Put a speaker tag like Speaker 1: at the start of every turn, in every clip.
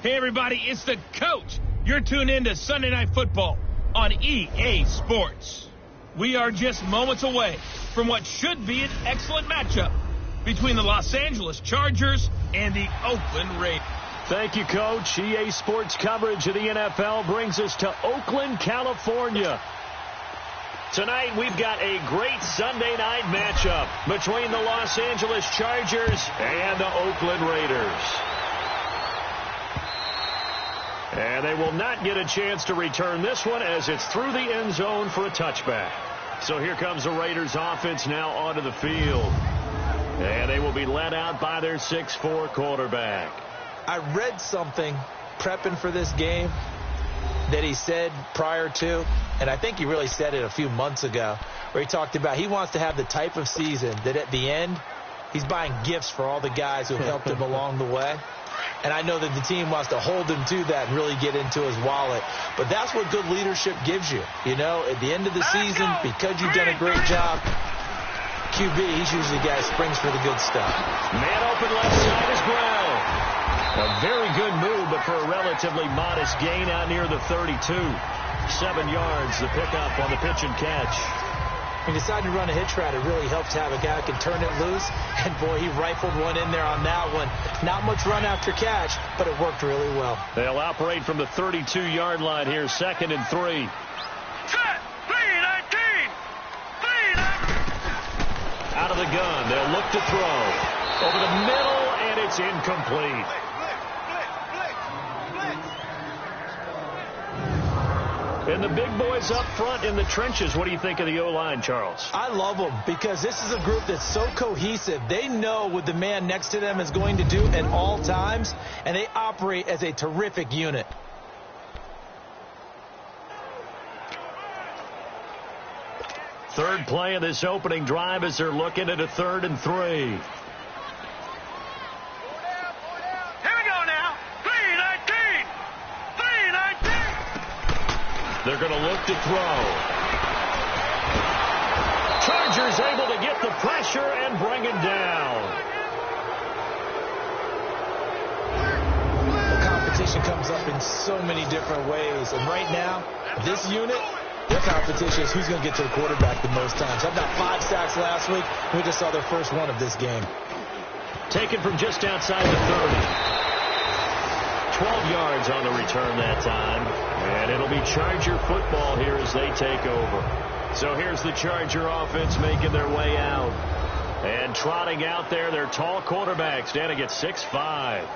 Speaker 1: Hey, everybody, it's the coach. You're tuned in to Sunday Night Football on EA Sports. We are just moments away from what should be an excellent matchup between the Los Angeles Chargers and the Oakland Raiders.
Speaker 2: Thank you, Coach. EA Sports coverage of the NFL brings us to Oakland, California. Tonight, we've got a great Sunday night matchup between the Los Angeles Chargers and the Oakland Raiders. And they will not get a chance to return this one as it's through the end zone for a touchback. So here comes the Raiders offense now onto the field. And they will be led out by their 6'4" quarterback.
Speaker 3: I read something prepping for this game that he said prior to, and I think he really said it a few months ago, where he talked about he wants to have the type of season that at the end, he's buying gifts for all the guys who have helped him along the way. And I know that the team wants to hold him to that and really get into his wallet. But that's what good leadership gives you. You know, at the end of the season, because you've done a great job, QB, he's usually the guy who springs for the good stuff.
Speaker 2: Man open left side is Brown. A very good move, but for a relatively modest gain out near the 32. 7 yards, the pickup on the pitch and catch.
Speaker 3: He decided to run a hitch route. It really helps to have a guy who can turn it loose. And, boy, he rifled one in there on that one. Not much run after catch, but it worked really well.
Speaker 2: They'll operate from the 32-yard line here, 2nd and 3.
Speaker 4: Set! 3-19! 3-19!
Speaker 2: Out of the gun, they'll look to throw. Over the middle, and it's incomplete. And the big boys up front in the trenches. What do you think of the O-line, Charles?
Speaker 3: I love them because this is a group that's so cohesive. They know what the man next to them is going to do at all times, and they operate as a terrific unit.
Speaker 2: Third play of this opening drive as they're looking at a 3rd and 3. They're going to look to throw. Chargers able to get the pressure and bring it down.
Speaker 3: The competition comes up in so many different ways. And right now, this unit, their competition is who's going to get to the quarterback the most times. I've got 5 sacks last week. We just saw their first one of this game.
Speaker 2: Taken from just outside the 30. 12 yards on the return that time. And it'll be Charger football here as they take over. So here's the Charger offense making their way out. And trotting out there, their tall quarterback standing at 6'5".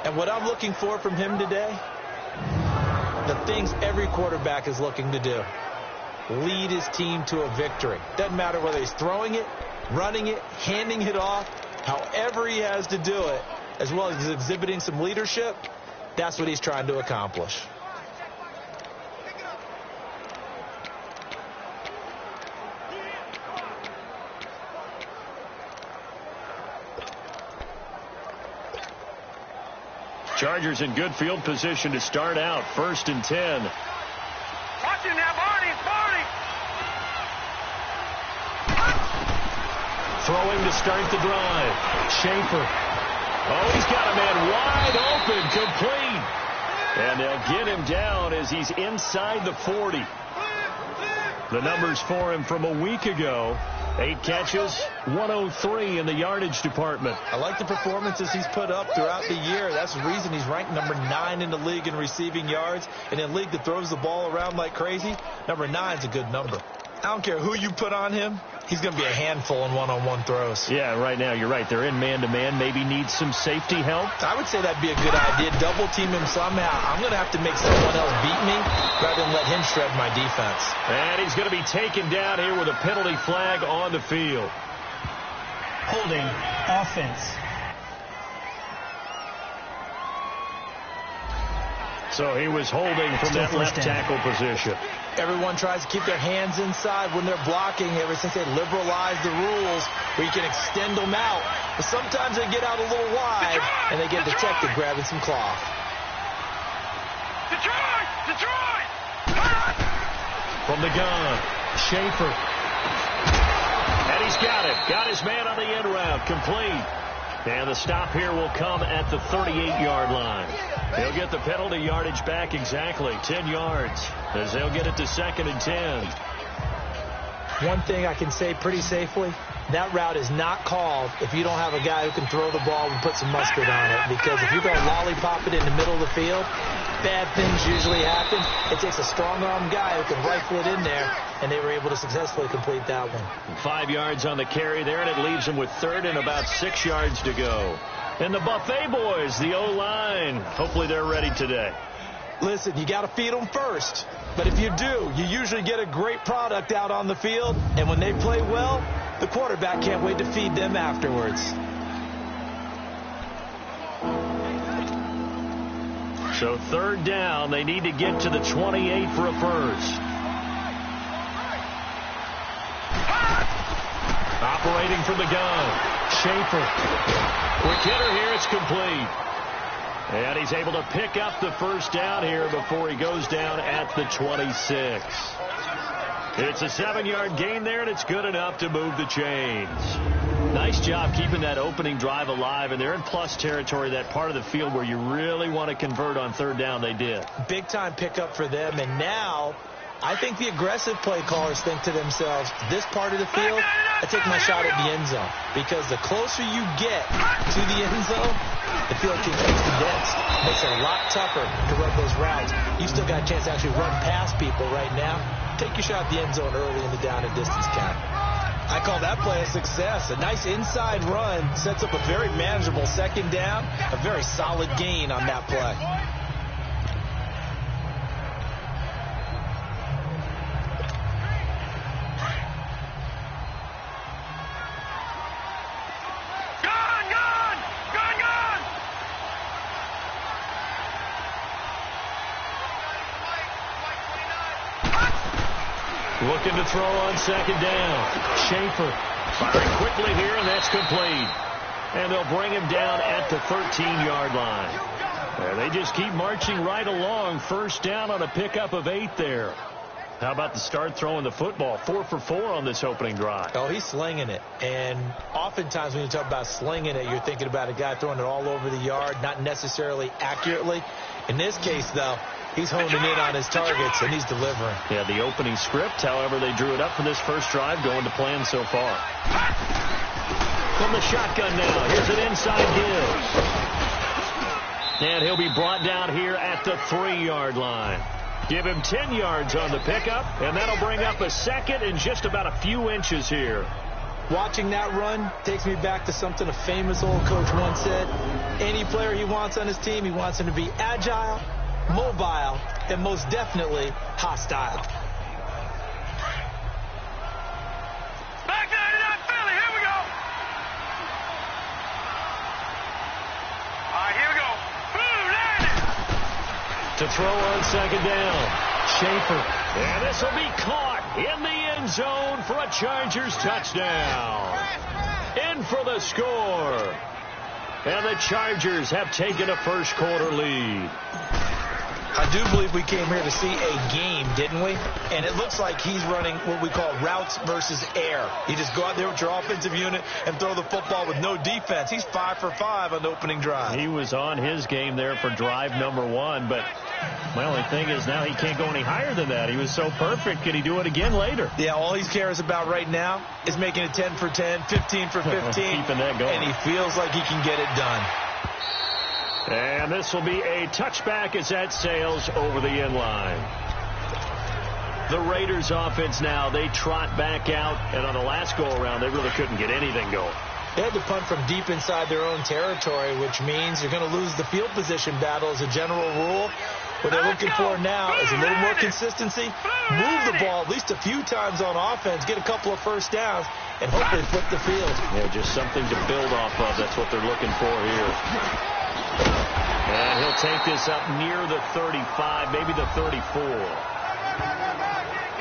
Speaker 3: And what I'm looking for from him today, the things every quarterback is looking to do. Lead his team to a victory. Doesn't matter whether he's throwing it, running it, handing it off, however he has to do it, as well as exhibiting some leadership. That's what he's trying to accomplish.
Speaker 2: Chargers in good field position to start out. 1st and 10.
Speaker 4: Watch him now, Barney!
Speaker 2: Throwing to start the drive. Schaefer. Oh, he's got a man wide open, complete. And they'll get him down as he's inside the 40. The numbers for him from a week ago. 8 catches, 103 in the yardage department.
Speaker 3: I like the performances he's put up throughout the year. That's the reason he's ranked number 9 in the league in receiving yards. And in a league that throws the ball around like crazy, number 9 is a good number. I don't care who you put on him. He's going to be a handful in one-on-one throws.
Speaker 2: Yeah, right now, you're right. They're in man-to-man. Maybe needs some safety help.
Speaker 3: I would say that'd be a good idea. Double team him somehow. I'm going to have to make someone else beat me rather than let him shred my defense.
Speaker 2: And he's going to be taken down here with a penalty flag on the field.
Speaker 5: Holding offense.
Speaker 2: So he was holding from that left tackle position.
Speaker 3: Everyone tries to keep their hands inside when they're blocking ever since they liberalized the rules where you can extend them out. But sometimes they get out a little wide and they get detected grabbing some cloth.
Speaker 4: Detroit!
Speaker 2: From the gun, Schaefer. And he's got it. Got his man on the end route. Complete. And the stop here will come at the 38-yard line. He'll get the penalty yardage back exactly, 10 yards, as they'll get it to 2nd and 10.
Speaker 3: One thing I can say pretty safely, that route is not called if you don't have a guy who can throw the ball and put some mustard on it. Because if you're going to lollipop it in the middle of the field, bad things usually happen. It takes a strong-arm guy who can rifle it in there, and they were able to successfully complete that one.
Speaker 2: 5 yards on the carry there, and it leaves them with 3rd and about 6 yards to go. And the Buffet boys, the O-line, hopefully they're ready today.
Speaker 3: Listen, you got to feed them first. But if you do, you usually get a great product out on the field. And when they play well, the quarterback can't wait to feed them afterwards.
Speaker 2: So 3rd down, they need to get to the 28 for a first. Operating from the gun, Schaefer. Quick hitter here, it's complete. And he's able to pick up the first down here before he goes down at the 26. It's a 7-yard gain there, and it's good enough to move the chains. Nice job keeping that opening drive alive, and they're in plus territory, that part of the field where you really want to convert on 3rd down. They did. Big-time pickup for them, and now I think the aggressive play callers think to themselves, this part of the field, I take my shot at the end zone. Because the closer you get to the end zone, the field gets condensed. Makes it a lot tougher to run those routes. You still got a chance to actually run past people right now. Take your shot at the end zone early in the down and distance count. I call that play a success. A nice inside run sets up a very manageable 2nd down. A very solid gain on that play. Looking to throw on 2nd down. Schaefer firing quickly here, and that's complete. And they'll bring him down at the 13-yard line. And they just keep marching right along. 1st down on a pickup of 8 there. How about the start throwing the football? 4 for 4 on this opening drive. Oh, he's slinging it. And oftentimes when you talk about slinging it, you're thinking about a guy throwing it all over the yard, not necessarily accurately. In this case, though, he's honing in on his targets, and he's delivering. Yeah, the opening script, however, they drew it up for this first drive, going to plan so far. From the shotgun now, here's an inside give. And he'll be brought down here at the 3-yard line. Give him 10 yards on the pickup, and that'll bring up a 2nd and just about a few inches here. Watching that run takes me back to something a famous old coach once said. Any player he wants on his team, he wants him to be agile, mobile, and most definitely hostile.
Speaker 4: Back 99 Philly, here we go. All right, here we go.
Speaker 2: To throw on 2nd down, Schaefer. And this will be caught in the end zone for a Chargers touchdown. In for the score. And the Chargers have taken a first-quarter lead.
Speaker 3: I do believe we came here to see a game, didn't we? And it looks like he's running what we call routes versus air. You just go out there with your offensive unit and throw the football with no defense. He's 5 for 5 on the opening drive.
Speaker 2: He was on his game there for drive number 1, but my only thing is now he can't go any higher than that. He was so perfect. Can he do it again later?
Speaker 3: Yeah, all he cares about right now is making it 10 for 10, 15 for 15.
Speaker 2: Keeping that going.
Speaker 3: And he feels like he can get it done.
Speaker 2: And this will be a touchback as that sails over the end line. The Raiders offense now, they trot back out, and on the last go-around, they really couldn't get anything going.
Speaker 3: They had to punt from deep inside their own territory, which means you're going to lose the field position battle as a general rule. What they're looking for now is a little more consistency, move the ball at least a few times on offense, get a couple of first downs, and hopefully flip the field.
Speaker 2: Yeah, just something to build off of. That's what they're looking for here. And he'll take this up near the 35, maybe the 34.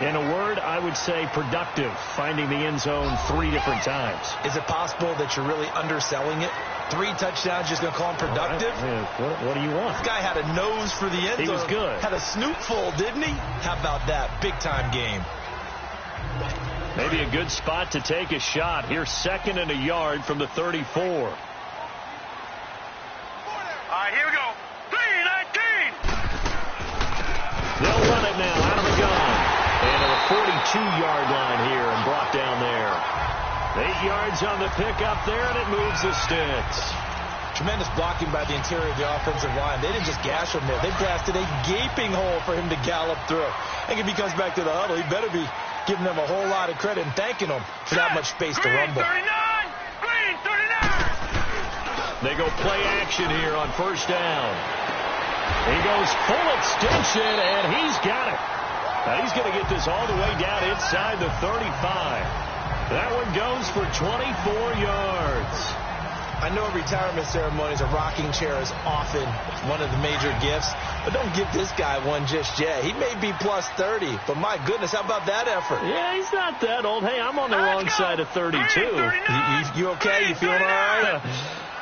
Speaker 2: In a word, I would say productive, finding the end zone 3 different times.
Speaker 3: Is it possible that you're really underselling it? 3 touchdowns, just going to call him productive?
Speaker 2: What do you want?
Speaker 3: This guy had a nose for the end zone.
Speaker 2: He was good.
Speaker 3: Had a snootful, didn't he? How about that? Big-time game.
Speaker 2: Maybe a good spot to take a shot. Here's 2nd and a yard from the 34. 42-yard line here and brought down there. 8 yards on the pickup there, and it moves the sticks.
Speaker 3: Tremendous blocking by the interior of the offensive line. They didn't just gash him there. They blasted a gaping hole for him to gallop through. I think if he comes back to the huddle, he better be giving them a whole lot of credit and thanking them for that much space to rumble.
Speaker 4: 39! Green, 39!
Speaker 2: They go play action here on first down. He goes full extension, and he's got it. Now he's going to get this all the way down inside the 35. That one goes for 24 yards.
Speaker 3: I know retirement ceremonies, a rocking chair is often one of the major gifts, but don't give this guy one just yet. He may be plus 30, but my goodness, how about that effort?
Speaker 2: Yeah, he's not that old. Hey, I'm on the wrong side of 32.
Speaker 3: You okay? You feeling all right?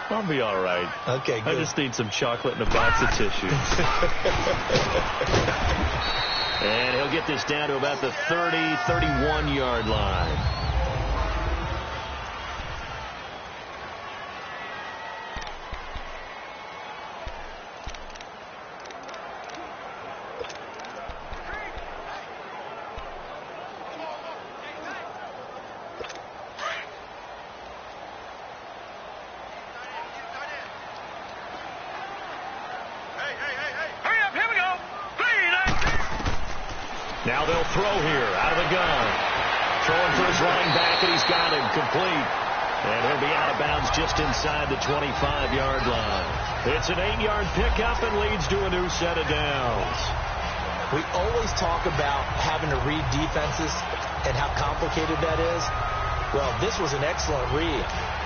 Speaker 2: I'll be all right.
Speaker 3: Okay, good.
Speaker 2: I just need some chocolate and a box of tissues. And he'll get this down to about the 30, 31-yard line. Now they'll throw here out of the gun. Throwing for his running back, and he's got him complete. And he'll be out of bounds just inside the 25-yard line. It's an 8-yard pickup and leads to a new set of downs.
Speaker 3: We always talk about having to read defenses and how complicated that is. Well, this was an excellent read.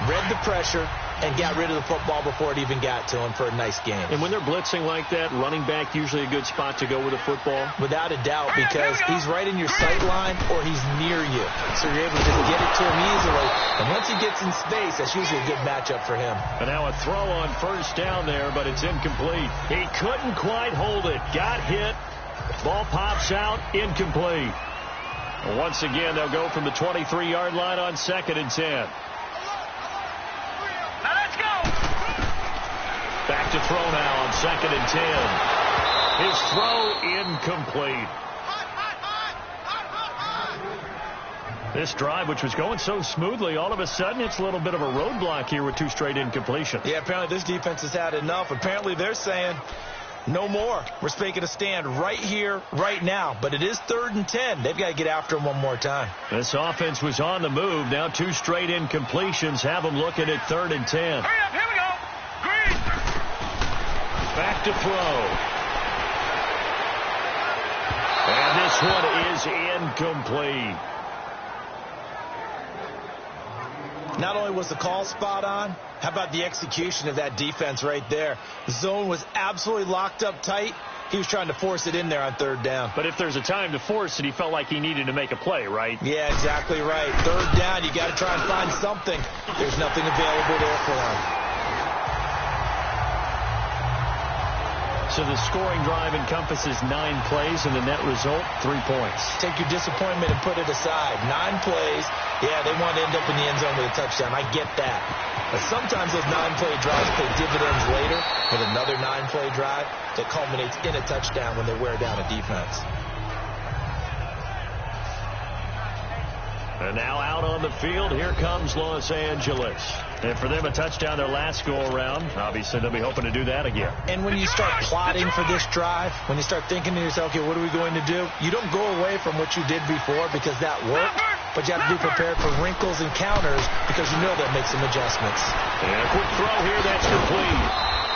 Speaker 3: Read the pressure and got rid of the football before it even got to him for a nice game.
Speaker 2: And when they're blitzing like that, running back usually a good spot to go with the football?
Speaker 3: Without a doubt, because he's right in your sight line or he's near you. So you're able to just get it to him easily. And once he gets in space, that's usually a good matchup for him.
Speaker 2: And now a throw on first down there, but it's incomplete. He couldn't quite hold it. Got hit. Ball pops out. Incomplete. And once again, they'll go from the 23-yard line on 2nd and 10. Back to throw now on 2nd and 10. His throw incomplete. This drive, which was going so smoothly, all of a sudden it's a little bit of a roadblock here with 2 straight incompletions.
Speaker 3: Yeah, apparently this defense has had enough. Apparently they're saying no more. We're making a stand right here, right now. But it is 3rd and 10. They've got to get after him one more time.
Speaker 2: This offense was on the move. Now 2 straight incompletions have them looking at 3rd and 10.
Speaker 4: Hurry up, here we go. Green.
Speaker 2: Back to throw. And this one is incomplete.
Speaker 3: Not only was the call spot on, how about the execution of that defense right there? The zone was absolutely locked up tight. He was trying to force it in there on 3rd down.
Speaker 2: But if there's a time to force it, he felt like he needed to make a play, right?
Speaker 3: Yeah, exactly right. 3rd down, you got to try and find something. There's nothing available there for him.
Speaker 2: So the scoring drive encompasses 9 plays, and the net result, 3 points.
Speaker 3: Take your disappointment and put it aside. 9 plays. Yeah, they want to end up in the end zone with a touchdown. I get that. But sometimes those 9-play drives pay dividends later with another 9-play drive that culminates in a touchdown when they wear down a defense.
Speaker 2: And now out on the field, here comes Los Angeles. And for them, a touchdown their last go-around. Obviously, they'll be hoping to do that again.
Speaker 3: And when you start plotting for this drive, when you start thinking to yourself, okay, what are we going to do? You don't go away from what you did before because that worked, but you have to be prepared for wrinkles and counters because you know that makes some adjustments.
Speaker 2: And a quick throw here, that's complete.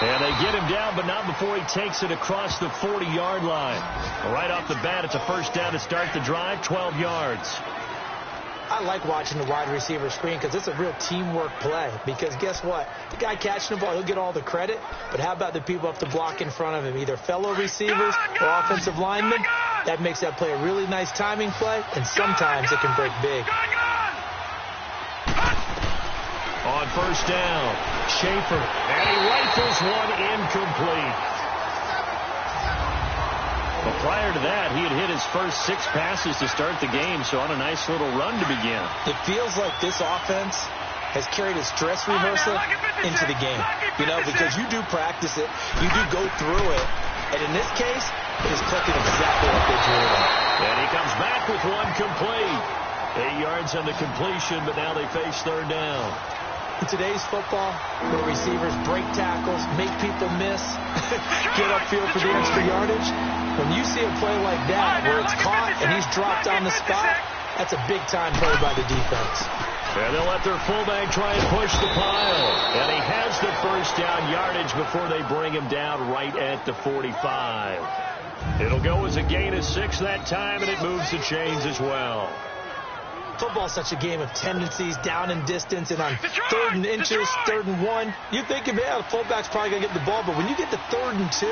Speaker 2: And they get him down, but not before he takes it across the 40-yard line. Right off the bat, it's a first down to start the drive, 12 yards.
Speaker 3: I like watching the wide receiver screen because it's a real teamwork play. Because guess what? The guy catching the ball, he'll get all the credit. But how about the people up the block in front of him? Either fellow receivers or offensive linemen. That makes that play a really nice timing play. And sometimes it can break big.
Speaker 2: On first down, Schaefer. And he rifles one incomplete. But prior to that, he had hit his first 6 passes to start the game, so on a nice little run to begin.
Speaker 3: It feels like this offense has carried its dress rehearsal into the game. You know, because you do practice it, you do go through it, and in this case, is clicking exactly like they drew it up.
Speaker 2: And he comes back with one complete. 8 yards on the completion, but now they face third down.
Speaker 3: In today's football, where receivers break tackles, make people miss, get upfield for the extra yardage, when you see a play like that where it's caught and he's dropped on the spot, that's a big-time play by the defense.
Speaker 2: And they'll let their fullback try and push the pile. And he has the first down yardage before they bring him down right at the 45. It'll go as a gain of 6 that time, and it moves the chains as well.
Speaker 3: Football's such a game of tendencies, down and distance, and on 3rd and inches, 3rd and 1, you think, yeah, the fullback's probably going to get the ball, but when you get to 3rd and 2,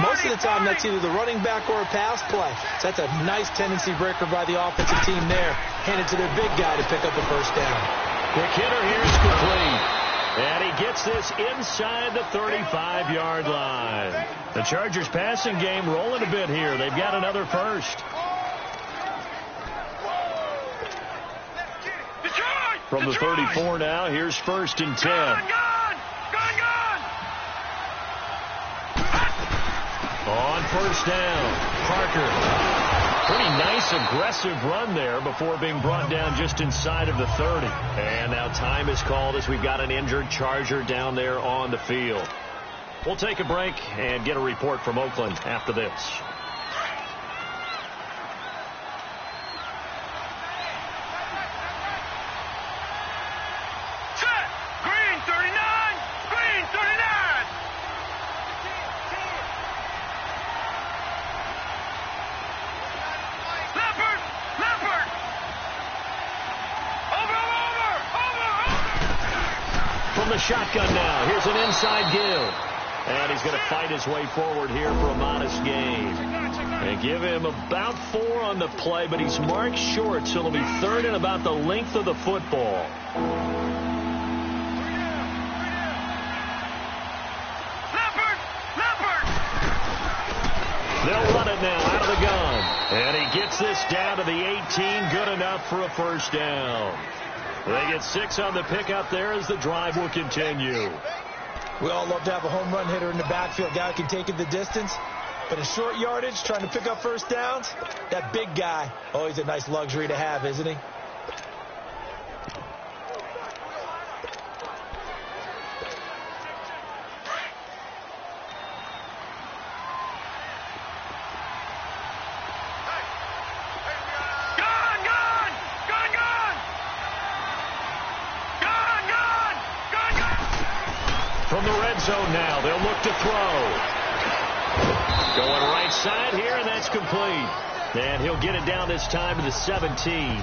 Speaker 3: most of the time that's either the running back or a pass play. So that's a nice tendency breaker by the offensive team there. Hand it to their big guy to pick up the first down.
Speaker 2: Quick hitter here is complete. And he gets this inside the 35-yard line. The Chargers passing game rolling a bit here. They've got another first. From the 34 now, here's 1st and 10. On first down, Parker. Pretty nice, aggressive run there before being brought down just inside of the 30. And now time is called as we've got an injured Charger down there on the field. We'll take a break and get a report from Oakland after this. The shotgun now. Here's an inside give. And he's going to fight his way forward here for a modest gain. And give him about 4 on the play, but he's marked short, so it'll be 3rd and about the length of the football. They'll run it now out of the gun. And he gets this down to the 18. Good enough for a first down. They get 6 on the pickup there as the drive will continue.
Speaker 3: We all love to have a home run hitter in the backfield, guy who can take it the distance. But in short yardage, trying to pick up first downs, that big guy, always a nice luxury to have, isn't he?
Speaker 2: From the red zone now, they'll look to throw. Going right side here, and that's complete. And he'll get it down this time to the 17.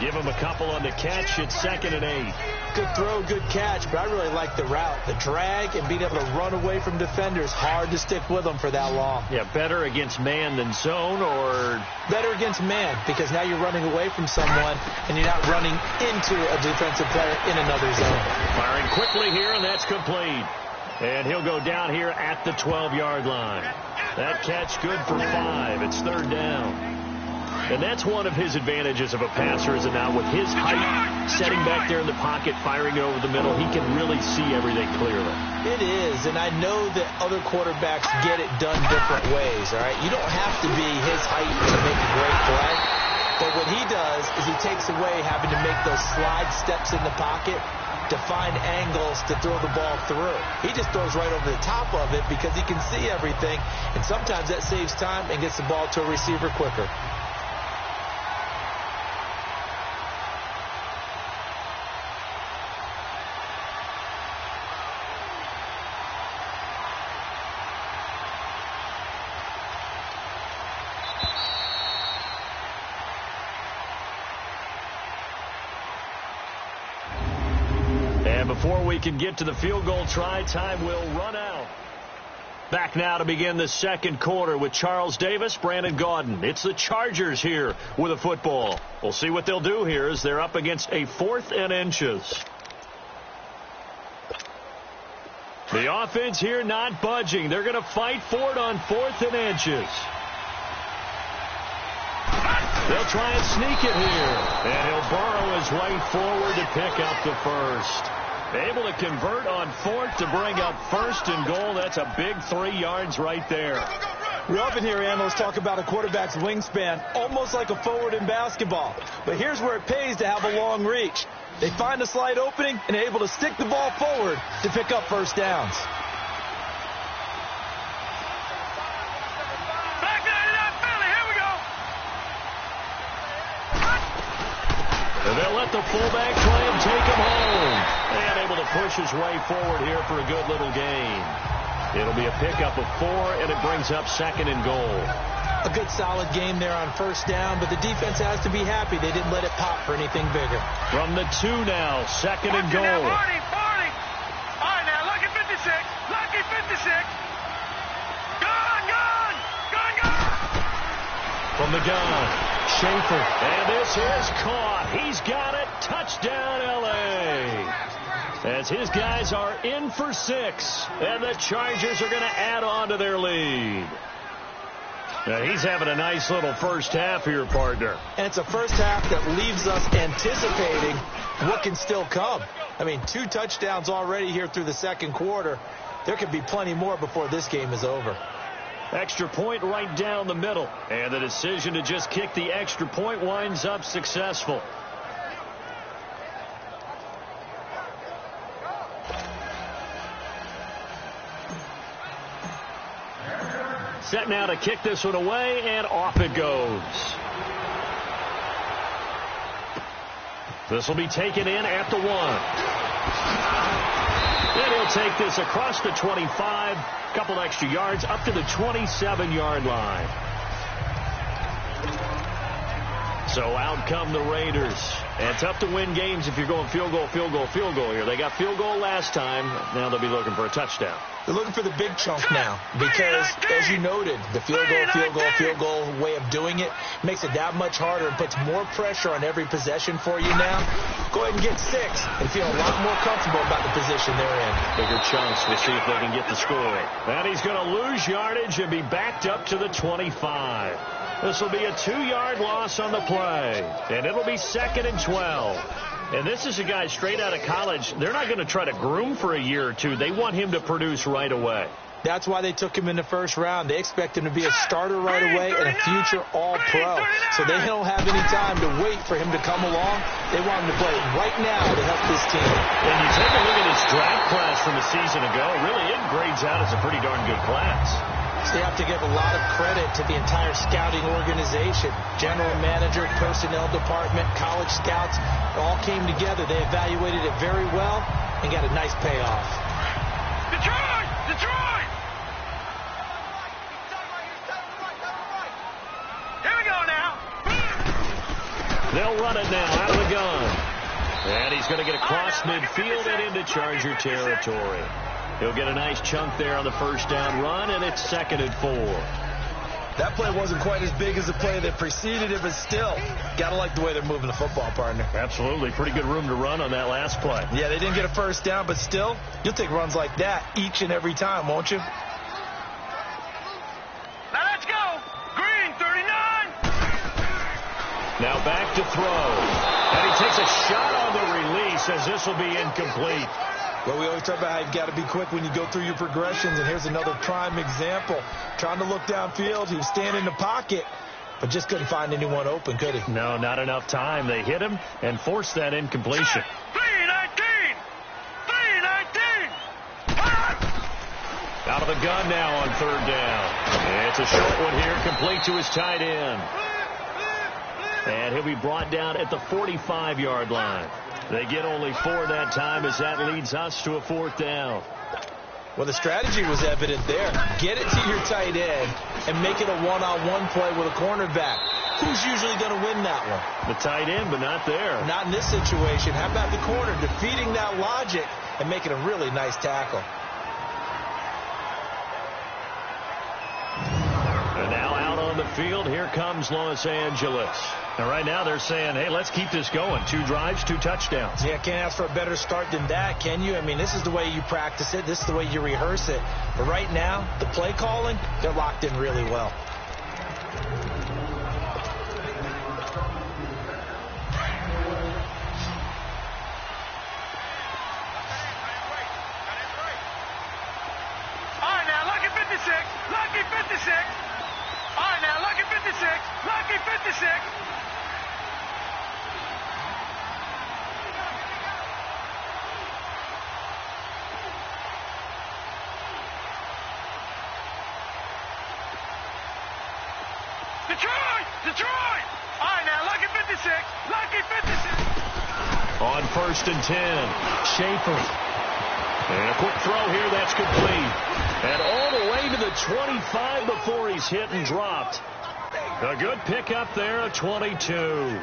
Speaker 2: Give him a couple on the catch. It's 2nd and 8.
Speaker 3: Good throw, good catch, but I really like the route. The drag and being able to run away from defenders. Hard to stick with them for that long.
Speaker 2: Yeah, better against man than zone, or?
Speaker 3: Better against man, because now you're running away from someone and you're not running into a defensive player in another zone.
Speaker 2: Firing quickly here, and that's complete. And he'll go down here at the 12-yard line. That catch good for 5. It's 3rd down. And that's one of his advantages of a passer, is that now with his height, setting back there in the pocket, firing it over the middle, he can really see everything clearly.
Speaker 3: It is, and I know that other quarterbacks get it done different ways, all right? You don't have to be his height to make a great play, but what he does is he takes away having to make those slide steps in the pocket to find angles to throw the ball through. He just throws right over the top of it because he can see everything, and sometimes that saves time and gets the ball to a receiver quicker.
Speaker 2: Before we can get to the field goal try, time will run out. Back now to begin the second quarter with Charles Davis, Brandon Gaudin. It's the Chargers here with a football. We'll see what they'll do here as they're up against a 4th and inches. The offense here not budging. They're going to fight for it on 4th and inches. They'll try and sneak it here. And he'll burrow his way forward to pick up the first. Able to convert on 4th to bring up 1st and goal. That's a big 3 yards right there.
Speaker 3: We often hear analysts talk about a quarterback's wingspan, almost like a forward in basketball. But here's where it pays to have a long reach. They find a slight opening and are able to stick the ball forward to pick up first downs.
Speaker 4: Back 99 Philly, here we go.
Speaker 2: And they'll let the fullback try and take him home. And able to push his way forward here for a good little gain. It'll be a pickup of 4, and it brings up 2nd and goal.
Speaker 3: A good solid game there on first down, but the defense has to be happy they didn't let it pop for anything bigger.
Speaker 2: From the 2 now, 2nd and goal.
Speaker 4: Now, Marty. All right, now, Lucky 56. Lucky 56. Gone.
Speaker 2: From the gun, Schaefer. And this is caught. He's got it. Touchdown, L.A. As his guys are in for 6. And the Chargers are going to add on to their lead. Now, he's having a nice little first half here, partner.
Speaker 3: And it's a first half that leaves us anticipating what can still come. I mean, 2 touchdowns already here through the second quarter. There could be plenty more before this game is over.
Speaker 2: Extra point right down the middle. And the decision to just kick the extra point winds up successful. Set now to kick this one away, and off it goes. This will be taken in at the 1. And he'll take this across the 25, couple extra yards, up to the 27-yard line. So out come the Raiders. And tough to win games if you're going field goal here. They got field goal last time. Now they'll be looking for a touchdown.
Speaker 3: They're looking for the big chunk now because, as you noted, the field goal way of doing it makes it that much harder and puts more pressure on every possession for you now. Go ahead and get 6 and feel a lot more comfortable about the position they're in.
Speaker 2: Bigger chunks. We'll see if they can get the score. And he's going to lose yardage and be backed up to the 25. This will be a 2-yard loss on the play. And it'll be 2nd and 12. And this is a guy straight out of college. They're not going to try to groom for a year or 2. They want him to produce right away.
Speaker 3: That's why they took him in the first round. They expect him to be a starter right away and a future all-pro. So they don't have any time to wait for him to come along. They want him to play right now to help this team.
Speaker 2: And you take a look at his draft class from a season ago. Really, it grades out as a pretty darn good class.
Speaker 3: So they have to give a lot of credit to the entire scouting organization. General manager, personnel department, college scouts, it all came together. They evaluated it very well and got a nice payoff.
Speaker 4: Detroit! Here we go now.
Speaker 2: They'll run it now out of the gun. And he's going to get across midfield and into Charger territory. He'll get a nice chunk there on the first down run, and it's 2nd and 4.
Speaker 3: That play wasn't quite as big as the play that preceded it, but still, got to like the way they're moving the football, partner.
Speaker 2: Absolutely. Pretty good room to run on that last play.
Speaker 3: Yeah, they didn't get a first down, but still, you'll take runs like that each and every time, won't you?
Speaker 4: Now let's go. Green, 39.
Speaker 2: Now back to throw. And he takes a shot on the release as this will be incomplete.
Speaker 3: Well, we always talk about how you've got to be quick when you go through your progressions, and here's another prime example. Trying to look downfield, he was standing in the pocket, but just couldn't find anyone open, could he?
Speaker 2: No, not enough time. They hit him and forced that incompletion.
Speaker 4: 319.
Speaker 2: Out of the gun now on 3rd down. It's a short one here, complete to his tight end. And he'll be brought down at the 45-yard line. They get only 4 that time as that leads us to a 4th down.
Speaker 3: Well, the strategy was evident there. Get it to your tight end and make it a one-on-one play with a cornerback. Who's usually going to win that one?
Speaker 2: The tight end, but not there.
Speaker 3: Not in this situation. How about the corner defeating that logic and making a really nice tackle?
Speaker 2: And now out on the field, here comes Los Angeles. And right now they're saying, hey, let's keep this going. 2 drives, 2 touchdowns.
Speaker 3: Yeah, can't ask for a better start than that, can you? I mean, this is the way you practice it. This is the way you rehearse it. But right now, the play calling, they're locked in really well.
Speaker 4: All right, now, Lucky 56. Lucky 56. 56. Lucky 56.
Speaker 2: On 1st and 10.
Speaker 5: Schaefer.
Speaker 2: And a quick throw here. That's complete. And all the way to the 25 before he's hit and dropped. A good pickup there, a 22.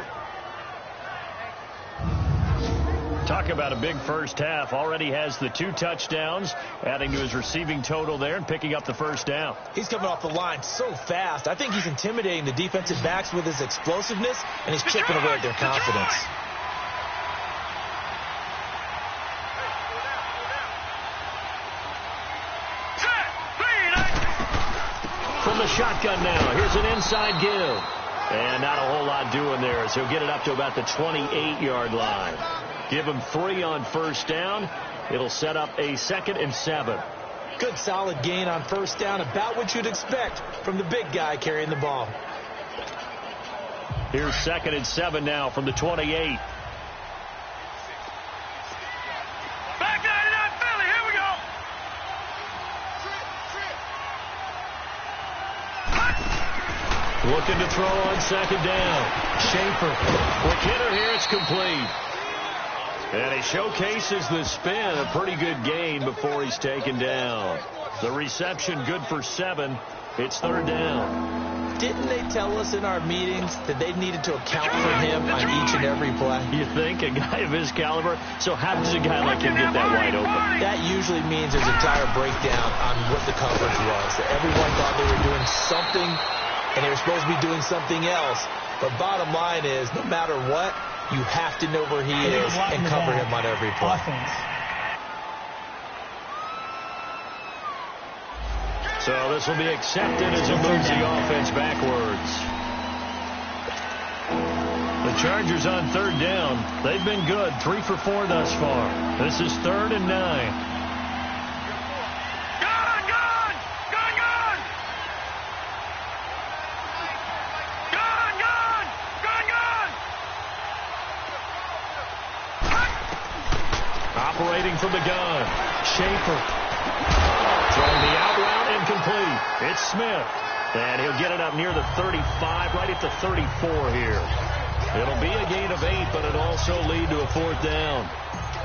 Speaker 2: Talk about a big first half. Already has the 2 touchdowns, adding to his receiving total there and picking up the first down.
Speaker 3: He's coming off the line so fast. I think he's intimidating the defensive backs with his explosiveness, and he's chipping away at their confidence.
Speaker 2: From the shotgun now, here's an inside give. And not a whole lot doing there as he'll get it up to about the 28-yard line. Give him 3 on first down. It'll set up a 2nd and 7.
Speaker 3: Good solid gain on first down, about what you'd expect from the big guy carrying the ball.
Speaker 2: Here's 2nd and 7 now from the 28.
Speaker 4: Back 99 Philly, here we go.
Speaker 2: Looking to throw on 2nd down. Schaefer. Quick hitter here, it's complete. And he showcases the spin, a pretty good gain before he's taken down. The reception good for 7. It's 3rd down.
Speaker 3: Didn't they tell us in our meetings that they needed to account for him on each and every play?
Speaker 2: You think? A guy of his caliber? So how does a guy like him get that wide open?
Speaker 3: That usually means there's a dire breakdown on what the coverage was. That everyone thought they were doing something, and they were supposed to be doing something else. But bottom line is, no matter what, you have to know where he is and cover him on every play.
Speaker 5: Offense.
Speaker 2: So this will be accepted as he moves the offense backwards. The Chargers on 3rd down. They've been good, 3 for 4 thus far. This is 3rd and 9. Operating from the gun, Schaefer. Throwing the out route, incomplete. It's Smith. And he'll get it up near the 35, right at the 34 here. It'll be a gain of 8, but it'll also lead to a 4th down.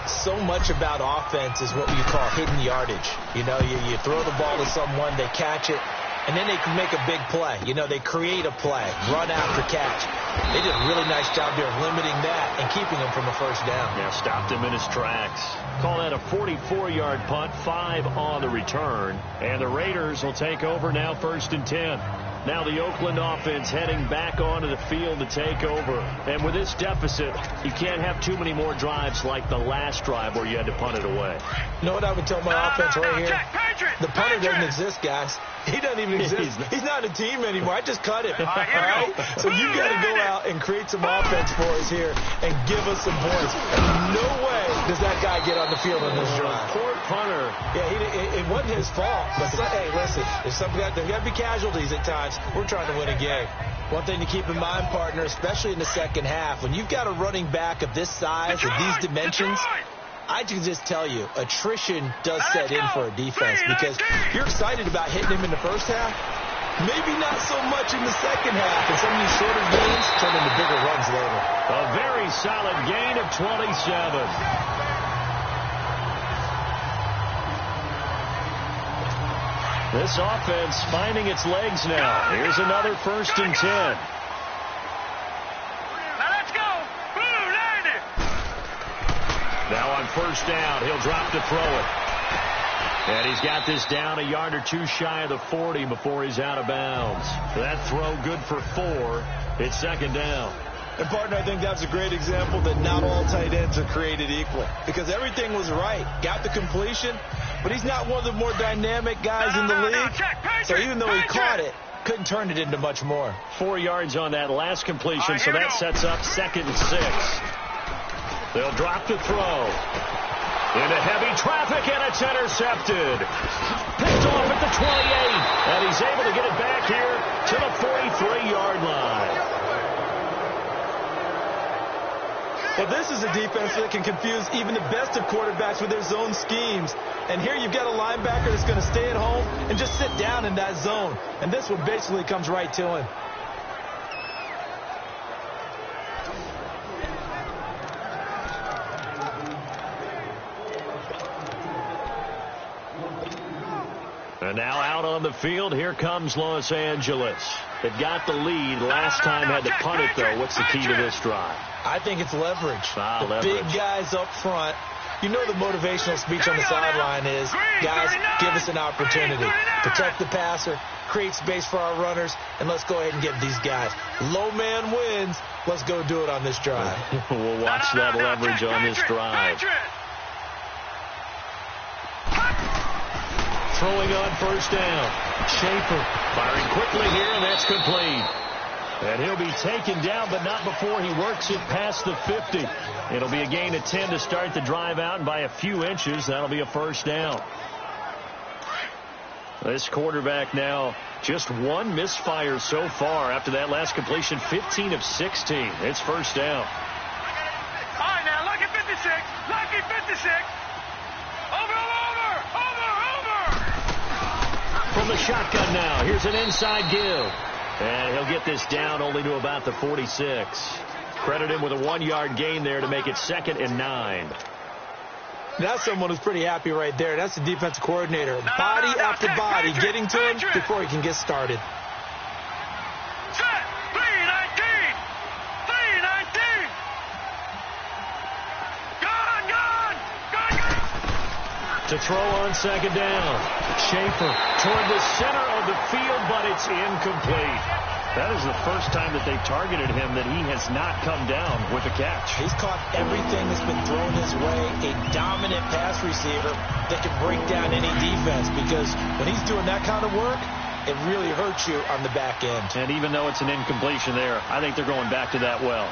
Speaker 3: So much about offense is what we call hidden yardage. You know, you throw the ball to someone, they catch it, and then they can make a big play. You know, they create a play, run after catch. They did a really nice job there of limiting that and keeping him from a first down.
Speaker 2: Yeah, stopped him in his tracks. Call that a 44-yard punt, 5 on the return. And the Raiders will take over now 1st and 10. Now the Oakland offense heading back onto the field to take over. And with this deficit, you can't have too many more drives like the last drive where you had to punt it away.
Speaker 3: You know what I would tell my offense right here? The punter doesn't exist, guys. He doesn't even exist. He's not a team anymore. I just cut him. All right? So you got to go out and create some offense for us here and give us some points. And no way does that guy get on the field on this drive.
Speaker 2: Poor punter.
Speaker 3: Yeah, it wasn't his fault. But hey, listen, there's got to be casualties at times. We're trying to win a game. One thing to keep in mind, partner, especially in the second half, when you've got a running back of this size, of these dimensions, I can just tell you, attrition does set in for a defense because you're excited about hitting him in the first half. Maybe not so much in the second half, and some of these shorter gains turn into bigger runs later.
Speaker 2: A very solid gain of 27. This offense finding its legs now. Here's another 1st and 10.
Speaker 4: Now let's go. Boom, landed.
Speaker 2: Now on 1st down, he'll drop to throw it. And he's got this down a yard or 2 shy of the 40 before he's out of bounds. That throw good for 4. It's 2nd down.
Speaker 3: And, partner, I think that's a great example that not all tight ends are created equal. Because everything was right. Got the completion, but he's not one of the more dynamic guys in the league. So even though he caught it, couldn't turn it into much more.
Speaker 2: 4 yards on that last completion, so that sets up 2nd and 6. They'll drop to throw. Into heavy traffic, and it's intercepted. Picked off at the 28, and he's able to get it back here to the 43-yard line.
Speaker 3: Well, this is a defense that can confuse even the best of quarterbacks with their zone schemes. And here you've got a linebacker that's going to stay at home and just sit down in that zone. And this one basically comes right to him.
Speaker 2: And now out on the field, here comes Los Angeles. They've got the lead. Last time had to punt it, though. What's the key to this drive?
Speaker 3: I think it's leverage.
Speaker 2: Leverage.
Speaker 3: Big guys up front. You know the motivational speech on the sideline is, guys, give us an opportunity. Protect the passer, create space for our runners, and let's go ahead and get these guys. Low man wins. Let's go do it on this drive.
Speaker 2: We'll watch that leverage on this drive. Throwing on first down. Schaefer firing quickly here, and that's complete. And he'll be taken down, but not before he works it past the 50. It'll be a gain of 10 to start the drive out, and by a few inches, that'll be a first down. This quarterback now just one misfire so far after that last completion, 15 of 16. It's first down.
Speaker 4: All right, now, lucky 56. Lucky 56. Over.
Speaker 2: From the shotgun now, here's an inside give. And he'll get this down only to about the 46. Credit him with a 1-yard gain there to make it 2nd and 9.
Speaker 3: That's someone who's pretty happy right there. That's the defensive coordinator. Body after body, getting to him before he can get started.
Speaker 4: Set. 319. 319. Gone.
Speaker 2: To throw on second down. Schaefer toward the center of the field, but it's incomplete. That is the first time that they've targeted him that he has not come down with a catch.
Speaker 3: He's caught everything that's been thrown his way. A dominant pass receiver that can break down any defense, because when he's doing that kind of work, it really hurts you on the back end.
Speaker 2: And even though it's an incompletion there, I think they're going back to that well.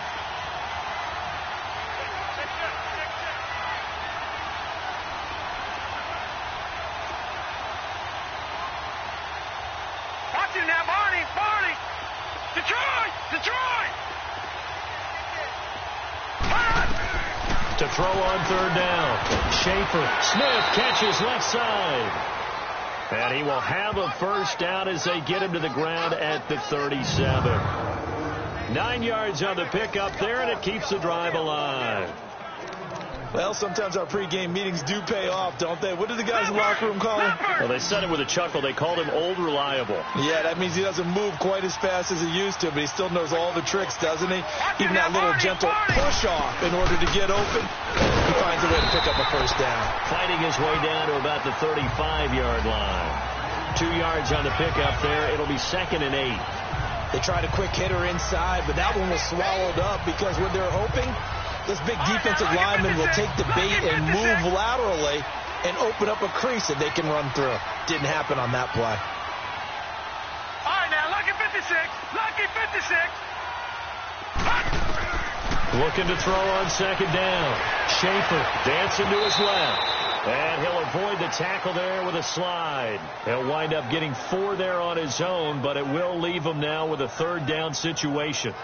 Speaker 4: Now, Barney. Detroit.
Speaker 2: To throw on third down. Schaefer. Smith catches left side. And he will have a first down as they get him to the ground at the 37. 9 yards on the pickup there, and it keeps the drive alive.
Speaker 3: Well, sometimes our pregame meetings do pay off, don't they? What did the guys in the locker room call him?
Speaker 2: Well, they said it with a chuckle. They called him Old Reliable.
Speaker 3: Yeah, that means he doesn't move quite as fast as he used to, but he still knows all the tricks, doesn't he? Even that little gentle push-off in order to get open, he finds a way to pick up a first down.
Speaker 2: Fighting his way down to about the 35-yard line. 2 yards on the pickup there. It'll be 2nd and 8.
Speaker 3: They tried a quick hitter inside, but that one was swallowed up because when they're hoping, this big defensive lineman will take the bait and move laterally and open up a crease that they can run through. Didn't happen on that play.
Speaker 4: All right, now, lucky 56. Lucky 56.
Speaker 2: Looking to throw on second down. Schaefer dancing to his left. And he'll avoid the tackle there with a slide. He'll wind up getting 4 there on his own, but it will leave him now with a third down situation.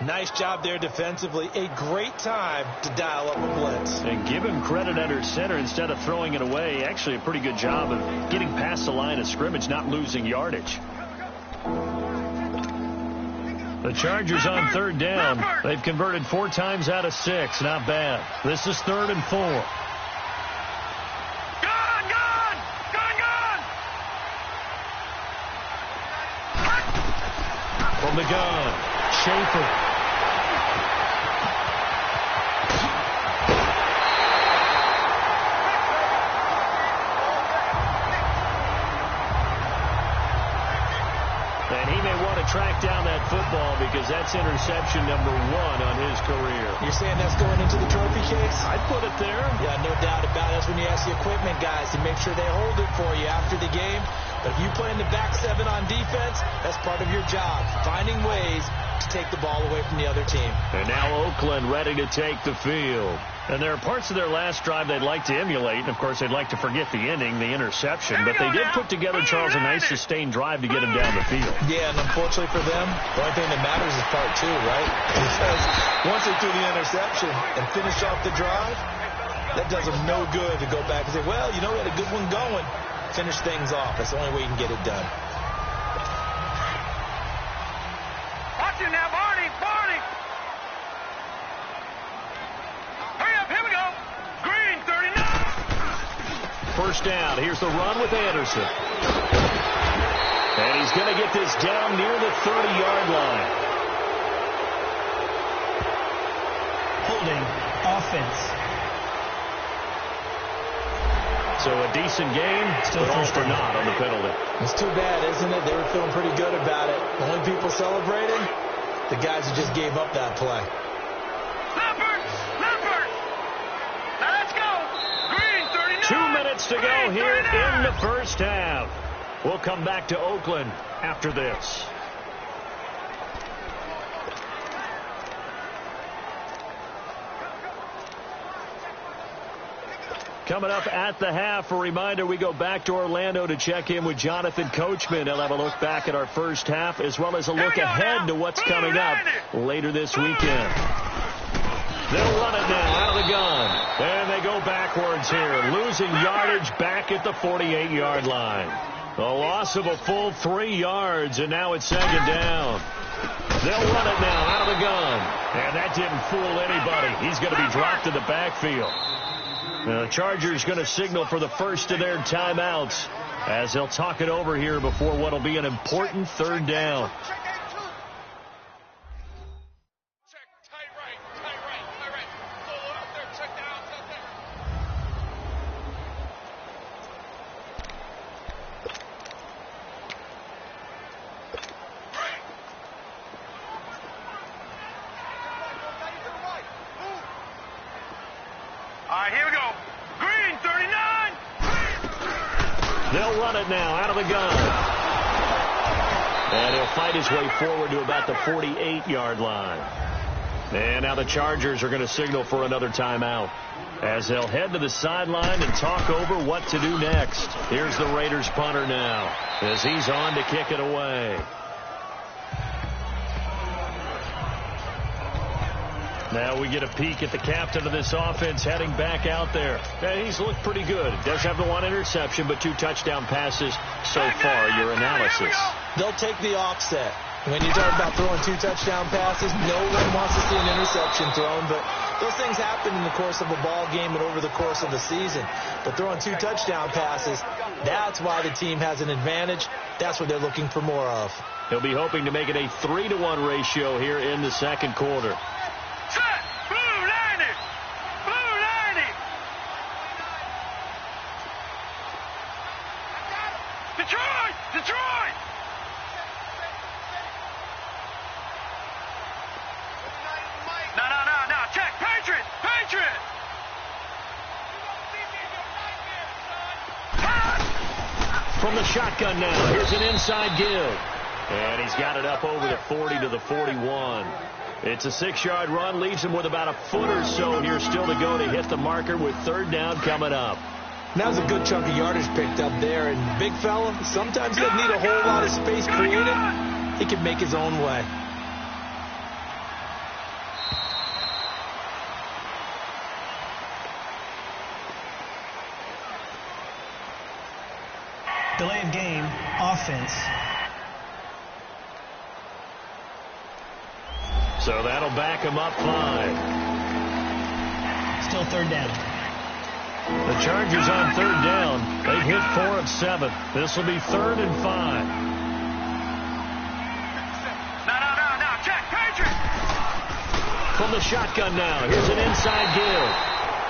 Speaker 3: Nice job there defensively. A great time to dial up a blitz.
Speaker 2: And give him credit under center instead of throwing it away. Actually a pretty good job of getting past the line of scrimmage, not losing yardage. The Chargers on third down. They've converted 4 times out of 6. Not bad. This is 3rd and 4. From the gun, Schaefer. And he may want to track down that football because that's interception number 1 on his career.
Speaker 3: You're saying that's going into the trophy case?
Speaker 2: I'd put it there.
Speaker 3: Yeah, no doubt about it. That's when you ask the equipment guys to make sure they hold it for you after the game. But if you play in the back 7 on defense, that's part of your job, finding ways to take the ball away from the other team.
Speaker 2: And now Oakland ready to take the field. And there are parts of their last drive they'd like to emulate. And, of course, they'd like to forget the ending, the interception. But they did put together, Charles, a nice sustained drive to get him down the field.
Speaker 3: Yeah, and unfortunately for them, the only thing that matters is part 2, right? Because once they threw the interception and finished off the drive, that does them no good to go back and say, well, you know, we had a good one going. Finish things off. That's the only way you can get it done.
Speaker 4: Watch it now, Barney. Hurry up, here we go. Green, 39.
Speaker 2: First down. Here's the run with Anderson. going to get this down near the 30-yard line.
Speaker 5: Holding offense.
Speaker 2: So a decent game, but all for naught on the penalty.
Speaker 3: It's too bad, isn't it? They were feeling pretty good about it. The only people celebrating, the guys who just gave up that play.
Speaker 4: Leopard! Now let's go! Green, 39!
Speaker 2: 2 minutes to go here in the first half. We'll come back to Oakland after this. Coming up at the half, a reminder, we go back to Orlando to check in with Jonathan Coachman. He'll have a look back at our first half as well as a look ahead to what's coming up later this weekend. They'll run it now out of the gun. And they go backwards here, losing yardage back at the 48-yard line. A loss of a full 3 yards, and now it's second down. They'll run it now out of the gun. And that didn't fool anybody. He's going to be dropped in the backfield. The Chargers going to signal for the first of their timeouts as they'll talk it over here before what will be an important third down.
Speaker 4: All right, here we go. Green, 39.
Speaker 2: They'll run it now out of the gun. And he'll fight his way forward to about the 48-yard line. And now the Chargers are going to signal for another timeout as they'll head to the sideline and talk over what to do next. Here's the Raiders punter now as he's on to kick it away. Now we get a peek at the captain of this offense heading back out there. He's looked pretty good. Does have the 1 interception, but 2 touchdown passes so far. Your analysis.
Speaker 3: They'll take the offset. When you talk about throwing 2 touchdown passes, no one wants to see an interception thrown, but those things happen in the course of a ball game and over the course of the season. But throwing 2 touchdown passes, that's why the team has an advantage. That's what they're looking for more of.
Speaker 2: He'll be hoping to make it a 3-to-1 ratio here in the second quarter.
Speaker 4: Detroit! No. Check. Patriot!
Speaker 2: From the shotgun now, here's an inside give. And he's got it up over the 40 to the 41. It's a 6-yard run, leaves him with about a foot or so here still to go to hit the marker with third down coming up.
Speaker 3: That was a good chunk of yardage picked up there. And big fella, sometimes he doesn't need a whole lot of space created. He can make his own way.
Speaker 5: Delay of game, offense.
Speaker 2: So that'll back him up 5.
Speaker 5: Still third down.
Speaker 2: The Chargers on third down. They've hit 4 of 7. This will be 3rd and 5.
Speaker 4: No. Check. Patriot!
Speaker 2: From the shotgun now, here's an inside give.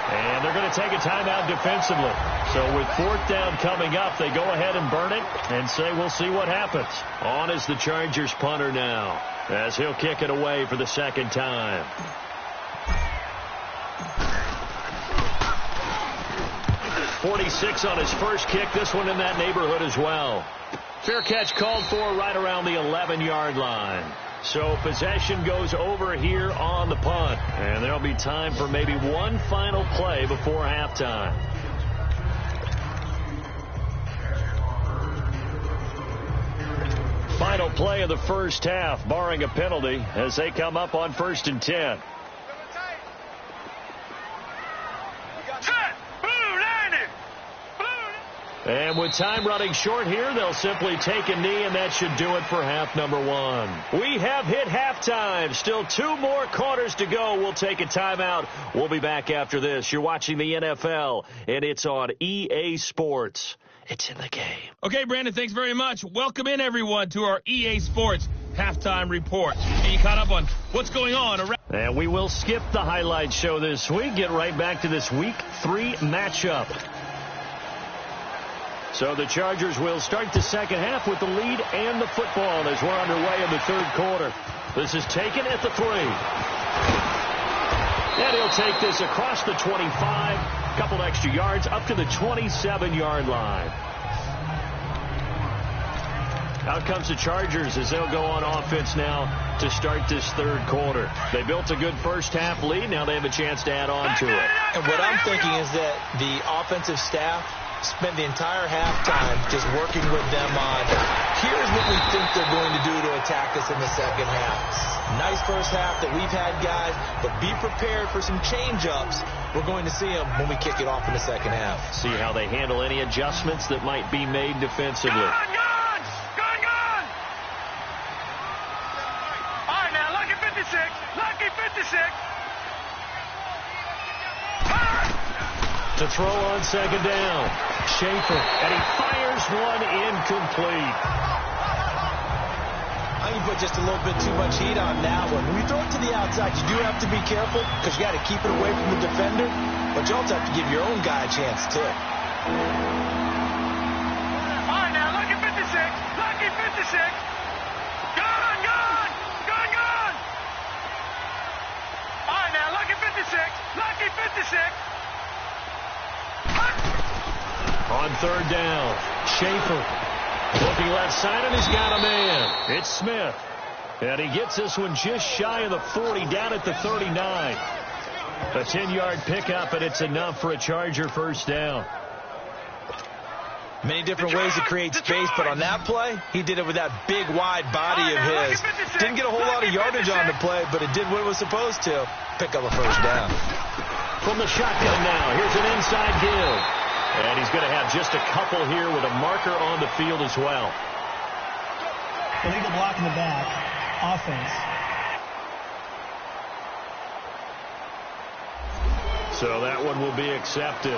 Speaker 2: And they're going to take a timeout defensively. So with 4th down coming up, they go ahead and burn it and say we'll see what happens. On is the Chargers punter now as he'll kick it away for the second time. .46 on his first kick. This one in that neighborhood as well. Fair catch called for right around the 11-yard line. So possession goes over here on the punt. And there'll be time for maybe one final play before halftime. Final play of the first half, barring a penalty, as they come up on 1st and 10. And with time running short here, they'll simply take a knee, and that should do it for half number one. We have hit halftime. Still 2 more quarters to go. We'll take a timeout. We'll be back after this. You're watching the NFL, and it's on EA Sports. It's in the game.
Speaker 1: Okay, Brandon, thanks very much. Welcome in, everyone, to our EA Sports halftime report. Are you caught up on what's going on around?
Speaker 2: And we will skip the highlight show this week. Get right back to this Week 3 matchup. So the Chargers will start the second half with the lead and the football as we're underway in the third quarter. This is taken at the 3. And he'll take this across the 25, a couple extra yards up to the 27-yard line. Out comes the Chargers as they'll go on offense now to start this third quarter. They built a good first-half lead. Now they have a chance to add on to it.
Speaker 3: And what I'm thinking is that the offensive staff spend the entire halftime just working with them on, here's what we think they're going to do to attack us in the second half. Nice first half that we've had, guys, but be prepared for some change-ups. We're going to see them when we kick it off in the second half.
Speaker 2: See how they handle any adjustments that might be made defensively.
Speaker 4: Gone! All right, now, lucky 56. Lucky 56.
Speaker 2: To throw on second down. Schaefer, and he fires one incomplete.
Speaker 3: I think you put just a little bit too much heat on that one. When you throw it to the outside, you do have to be careful because you got to keep it away from the defender, but you also have to give your own guy a chance, too.
Speaker 4: All right, now, lucky 56. Lucky 56. Gone! All right, now, lucky 56. Lucky 56.
Speaker 2: On third down, Schaefer looking left side, and he's got a man. It's Smith. And he gets this one just shy of the 40, down at the 39. A 10-yard pickup, and it's enough for a Charger first down.
Speaker 3: Many different ways to create space, but on that play, he did it with that big, wide body of his. Didn't get a whole lot of yardage on the play, but it did what it was supposed to. Pick up a first down.
Speaker 2: From the shotgun now, here's an inside give. And he's going to have just a couple here with a marker on the field as well.
Speaker 5: Illegal block in the back. Offense.
Speaker 2: So that one will be accepted.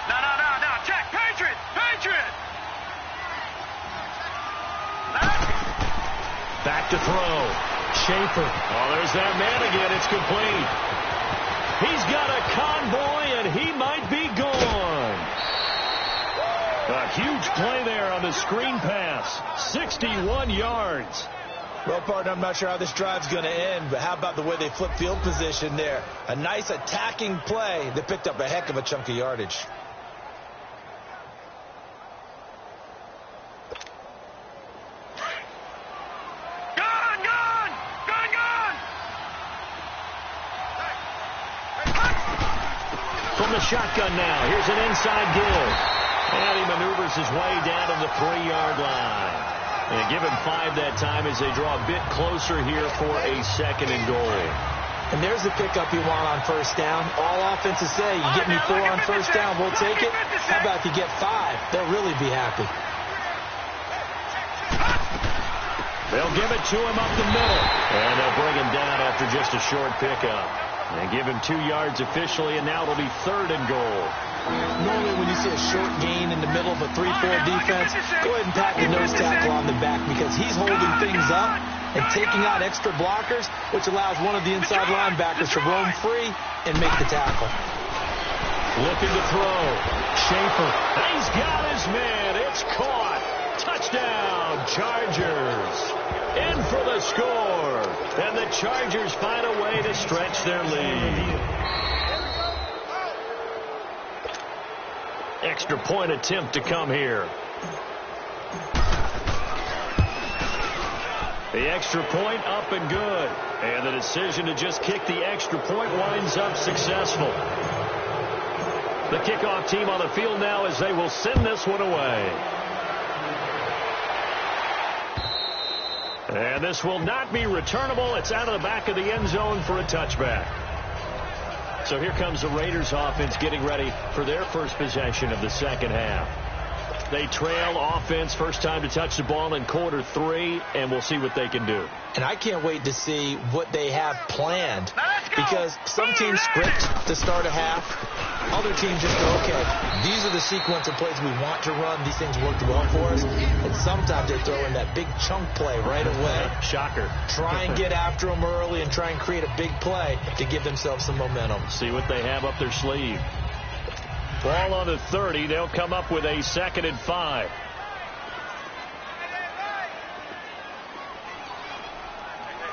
Speaker 4: No. Check. Patriot.
Speaker 2: Back to throw. Schaefer. Oh, there's that man again. It's complete. He's got a convoy, and he might be gone. A huge play there on the screen pass. 61 yards.
Speaker 3: Well, partner, I'm not sure how this drive's going to end, but how about the way they flip field position there? A nice attacking play that picked up a heck of a chunk of yardage.
Speaker 2: Shotgun now. Here's an inside give. And he maneuvers his way down to the 3-yard line. And give him 5 that time as they draw a bit closer here for a second and goal.
Speaker 3: And there's the pickup you want on first down. All offenses say, you get me 4 on first down, we'll take it. How about if you get 5? They'll really be happy.
Speaker 2: They'll give it to him up the middle. And they'll bring him down after just a short pickup. And give him 2 yards officially, and now it'll be 3rd and goal.
Speaker 3: Normally when you see a short gain in the middle of a 3-4 defense, go ahead and pat the nose tackle on the back because he's holding things up and taking out extra blockers, which allows one of the inside linebackers to roam free and make the tackle.
Speaker 2: Looking to throw. Schaefer. He's got his man. It's caught. Touchdown, Chargers. In for the score. And the Chargers find a way to stretch their lead. Extra point attempt to come here. The extra point up and good. And the decision to just kick the extra point winds up successful. The kickoff team on the field now as they will send this one away. And this will not be returnable. It's out of the back of the end zone for a touchback. So here comes the Raiders offense getting ready for their first possession of the second half. They trail offense, first time to touch the ball in quarter 3, and we'll see what they can do.
Speaker 3: And I can't wait to see what they have planned, because some teams script to start a half. Other teams just go, okay, these are the sequence of plays we want to run. These things worked well for us. And sometimes they throw in that big chunk play right away.
Speaker 2: Shocker.
Speaker 3: Try and get after them early and try and create a big play to give themselves some momentum.
Speaker 2: See what they have up their sleeve. Ball on the 30. They'll come up with a 2nd and 5.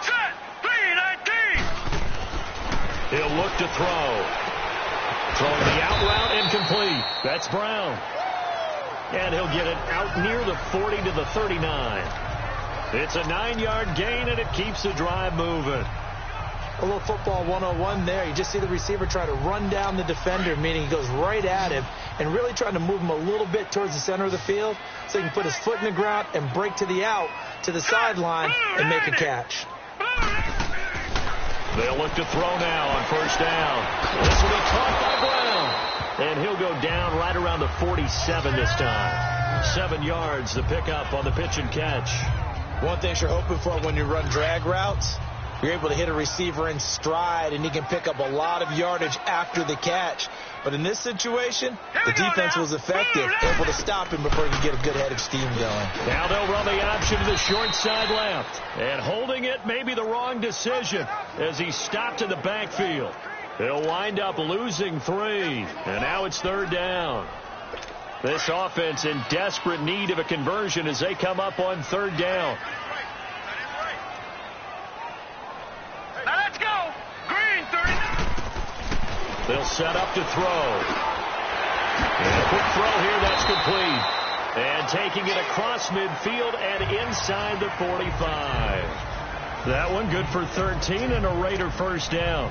Speaker 4: Set. 3-19.
Speaker 2: He'll look to throw. Throwing the out route incomplete. That's Brown. And he'll get it out near the 40 to the 39. It's a 9-yard gain, and it keeps the drive moving.
Speaker 3: A little football 101 there. You just see the receiver try to run down the defender, meaning he goes right at him and really trying to move him a little bit towards the center of the field so he can put his foot in the ground and break to the out, to the sideline, and make a catch.
Speaker 2: They'll look to throw now on first down. This will be caught by Brown. And he'll go down right around the 47 this time. 7 yards, the pickup on the pitch and catch.
Speaker 3: One thing you're hoping for when you run drag routes, you're able to hit a receiver in stride, and he can pick up a lot of yardage after the catch. But in this situation, the defense was effective, able to stop him before he could get a good head of steam going.
Speaker 2: Now they'll run the option to the short side left. And holding it may be the wrong decision as he stopped in the backfield. They'll wind up losing 3. And now it's 3rd down. This offense in desperate need of a conversion as they come up on 3rd down.
Speaker 4: Now let's go. Green 30.
Speaker 2: They'll set up to throw. And a quick throw here, that's complete. And taking it across midfield and inside the 45. That one good for 13 and a Raider first down.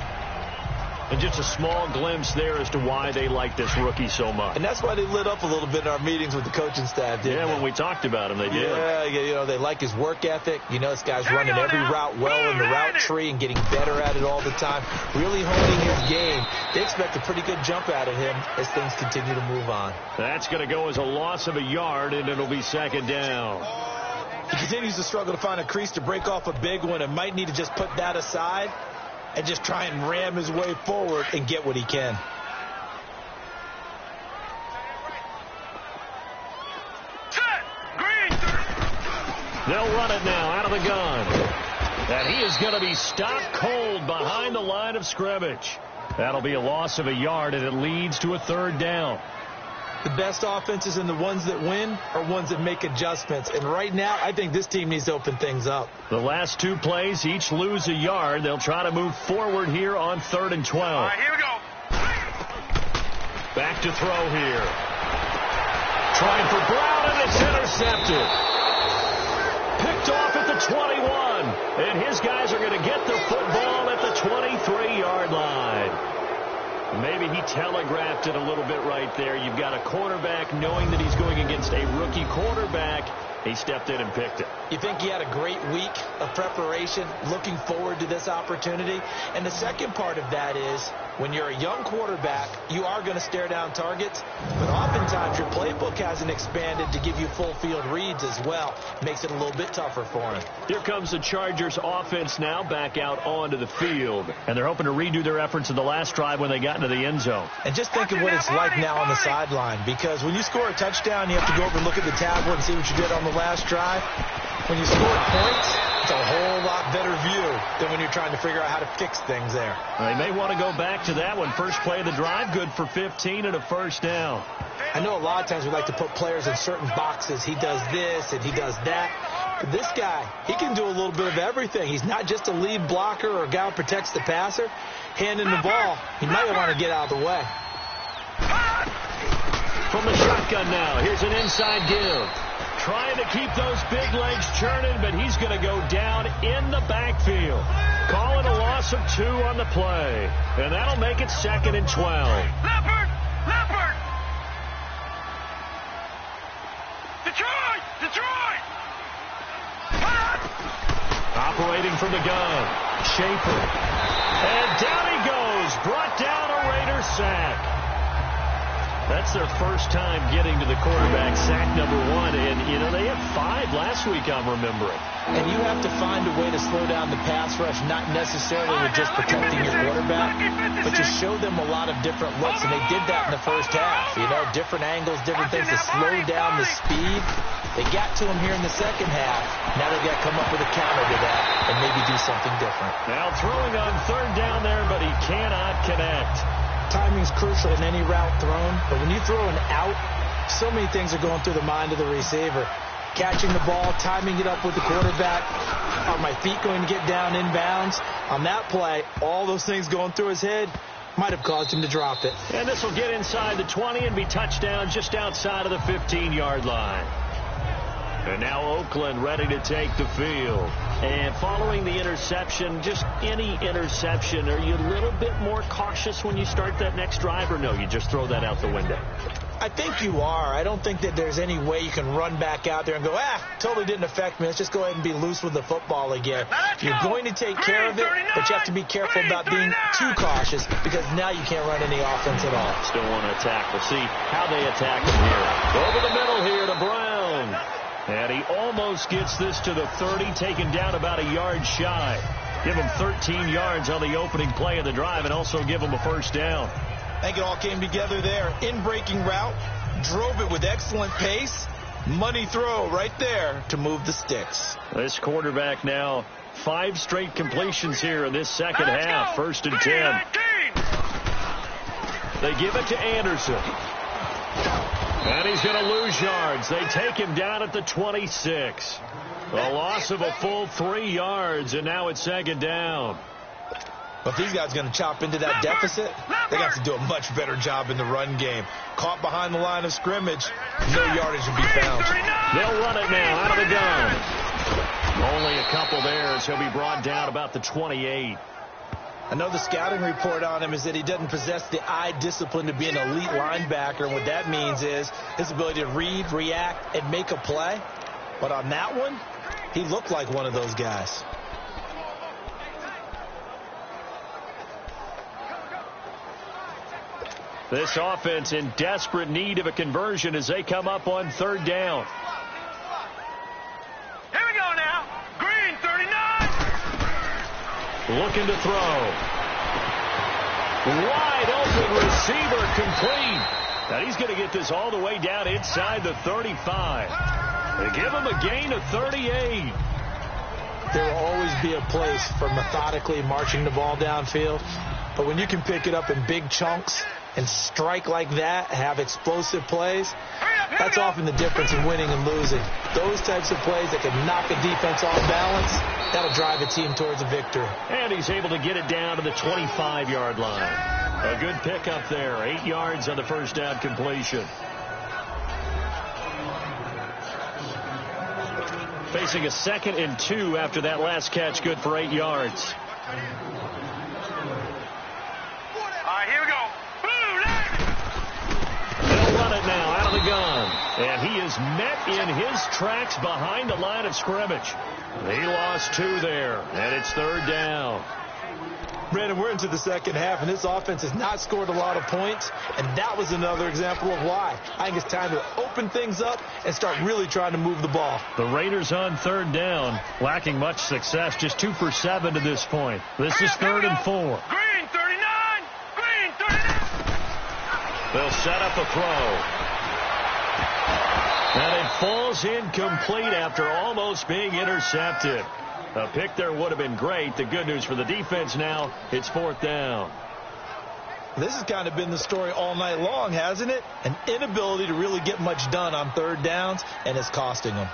Speaker 2: And just a small glimpse there as to why they like this rookie so much.
Speaker 3: And that's why they lit up a little bit in our meetings with the coaching staff, didn't they?
Speaker 2: When we talked about him, they did.
Speaker 3: Yeah, you know, they like his work ethic. You know, this guy's running every route well in the route tree and getting better at it all the time. Really honing his game. They expect a pretty good jump out of him as things continue to move on.
Speaker 2: That's going to go as a loss of a yard, and it'll be 2nd down.
Speaker 3: He continues to struggle to find a crease to break off a big one and might need to just put that aside and just try and ram his way forward and get what he can.
Speaker 4: Set. Green 30.
Speaker 2: They'll run it now out of the gun. And he is going to be stopped cold behind the line of scrimmage. That'll be a loss of a yard, and it leads to a 3rd down.
Speaker 3: The best offenses and the ones that win are ones that make adjustments. And right now, I think this team needs to open things up.
Speaker 2: The last 2 plays each lose a yard. They'll try to move forward here on 3rd and 12.
Speaker 4: All right, here we go.
Speaker 2: Back to throw here. Trying for Brown, and it's intercepted. Picked off at the 21. And his guys are going to get the football at the 23-yard line. Maybe he telegraphed it a little bit right there. You've got a quarterback knowing that he's going against a rookie quarterback. He stepped in and picked it.
Speaker 3: You think he had a great week of preparation, looking forward to this opportunity? And the second part of that is, when you're a young quarterback, you are going to stare down targets, but oftentimes your playbook hasn't expanded to give you full field reads as well. Makes it a little bit tougher for him.
Speaker 2: Here comes the Chargers offense now back out onto the field, and they're hoping to redo their efforts in the last drive when they got into the end zone.
Speaker 3: And just think of what it's like now on the sideline, because when you score a touchdown, you have to go over and look at the tablet and see what you did on the last drive. When you score points, it's a whole lot better view than when you're trying to figure out how to fix things there.
Speaker 2: They may want to go back to that one. First play of the drive, good for 15 and a first down.
Speaker 3: I know a lot of times we like to put players in certain boxes. He does this and he does that. But this guy, he can do a little bit of everything. He's not just a lead blocker or a guy who protects the passer. Handing the ball, he might want to get out of the way.
Speaker 2: From the shotgun now, here's an inside give. Trying to keep those big legs churning, but he's going to go down in the backfield. Calling a loss of 2 on the play. And that'll make it 2nd and 12.
Speaker 4: Leopard! Leopard! Detroit! Detroit!
Speaker 2: Operating from the gun. Schaefer. And down he goes. Brought down a Raider sack. That's their first time getting to the quarterback, sack number 1. And, you know, they had 5 last week, I'm remembering.
Speaker 3: And you have to find a way to slow down the pass rush, not necessarily with just protecting your quarterback, but you show them a lot of different looks, and they did that in the first half. You know, different angles, different things to slow down the speed. They got to him here in the second half. Now they've got to come up with a counter to that and maybe do something different.
Speaker 2: Now throwing on third down there, but he cannot connect.
Speaker 3: Timing's crucial in any route thrown, but when you throw an out, so many things are going through the mind of the receiver. Catching the ball, timing it up with the quarterback. Are my feet going to get down inbounds? On that play, all those things going through his head might have caused him to drop it.
Speaker 2: And this will get inside the 20 and be touchdown just outside of the 15-yard line. And now Oakland ready to take the field. And following the interception, just any interception, are you a little bit more cautious when you start that next drive, or no, you just throw that out the window?
Speaker 3: I think you are. I don't think that there's any way you can run back out there and go, totally didn't affect me. Let's just go ahead and be loose with the football again. You're going to take care of it, but you have to be careful about being too cautious because now you can't run any offense at all.
Speaker 2: Still want to attack. We'll see how they attack him here. Over the middle here to Brown. And he almost gets this to the 30, taken down about a yard shy. Give him 13 yards on the opening play of the drive and also give him a first down.
Speaker 3: I think it all came together there. In-breaking route, drove it with excellent pace. Money throw right there to move the sticks.
Speaker 2: This quarterback now 5 straight completions here in this second half. 1st and 10. They give it to Anderson. And he's going to lose yards. They take him down at the 26. A loss of a full 3 yards, and now it's 2nd down.
Speaker 3: But if these guys are going to chop into that deficit, they got to do a much better job in the run game. Caught behind the line of scrimmage, no yardage to be found.
Speaker 2: They'll run it now out of the gun. Only a couple there, so he'll be brought down about the 28.
Speaker 3: I know the scouting report on him is that he doesn't possess the eye discipline to be an elite linebacker. And what that means is his ability to read, react, and make a play. But on that one, he looked like one of those guys.
Speaker 2: This offense in desperate need of a conversion as they come up on 3rd down.
Speaker 4: Here we go now. Green, 39.
Speaker 2: Looking to throw. Wide open receiver complete. And he's going to get this all the way down inside the 35. They give him a gain of 38.
Speaker 3: There will always be a place for methodically marching the ball downfield. But when you can pick it up in big chunks and strike like that, have explosive plays, that's often the difference in winning and losing. Those types of plays that can knock a defense off balance, that'll drive a team towards a victory.
Speaker 2: And he's able to get it down to the 25-yard line. A good pickup there. 8 yards on the first down completion. Facing a 2nd and 2 after that last catch, good for 8 yards.
Speaker 4: All right, here we go.
Speaker 2: They'll run it now out of the gun. And he is met in his tracks behind the line of scrimmage. He lost 2 there, and it's 3rd down.
Speaker 3: Brandon, we're into the second half, and this offense has not scored a lot of points, and that was another example of why. I think it's time to open things up and start really trying to move the ball.
Speaker 2: The Raiders on 3rd down, lacking much success, just 2 for 7 to this point. This is 3rd and 4.
Speaker 4: Green, 39. Green, 39.
Speaker 2: They'll set up a throw. And it falls incomplete after almost being intercepted. A pick there would have been great. The good news for the defense now, it's 4th down.
Speaker 3: This has kind of been the story all night long, hasn't it? An inability to really get much done on 3rd downs, and it's costing them.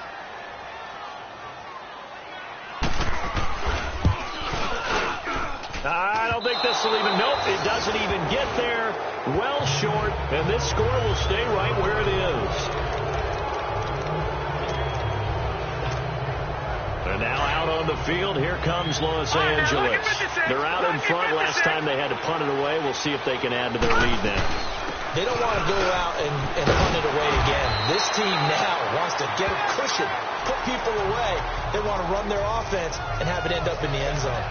Speaker 2: I don't think this will even, nope, it doesn't even get there. Well short, and this score will stay right where it is. And now out on the field, here comes Los Angeles. They're out in front. Last time they had to punt it away. We'll see if they can add to their lead now.
Speaker 3: They don't want to go out and punt it away again. This team now wants to get a cushion, put people away. They want to run their offense and have it end up in the end zone.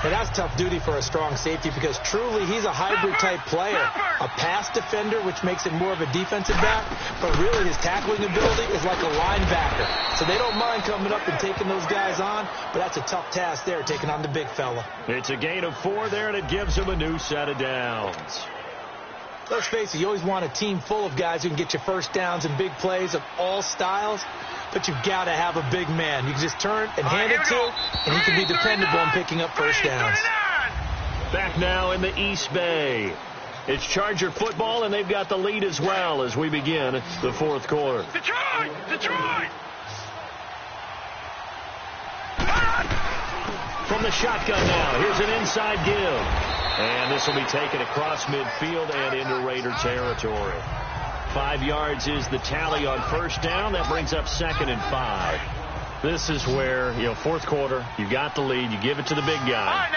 Speaker 3: And that's tough duty for a strong safety because truly he's a hybrid-type player. A pass defender, which makes him more of a defensive back, but really his tackling ability is like a linebacker. So they don't mind coming up and taking those guys on, but that's a tough task there, taking on the big fella.
Speaker 2: It's a gain of 4 there, and it gives him a new set of downs.
Speaker 3: Let's face it, you always want a team full of guys who can get you first downs and big plays of all styles, but you've got to have a big man. You can just turn and hand it to, and he can be dependable in picking up first downs.
Speaker 2: Back now in the East Bay. It's Charger football, and they've got the lead as well as we begin the fourth quarter.
Speaker 4: Detroit! Detroit!
Speaker 2: From the shotgun now, here's an inside give. And this will be taken across midfield and into Raider territory. 5 yards is the tally on first down. That brings up 2nd and 5. This is where, fourth quarter, you got the lead. You give it to the big guy.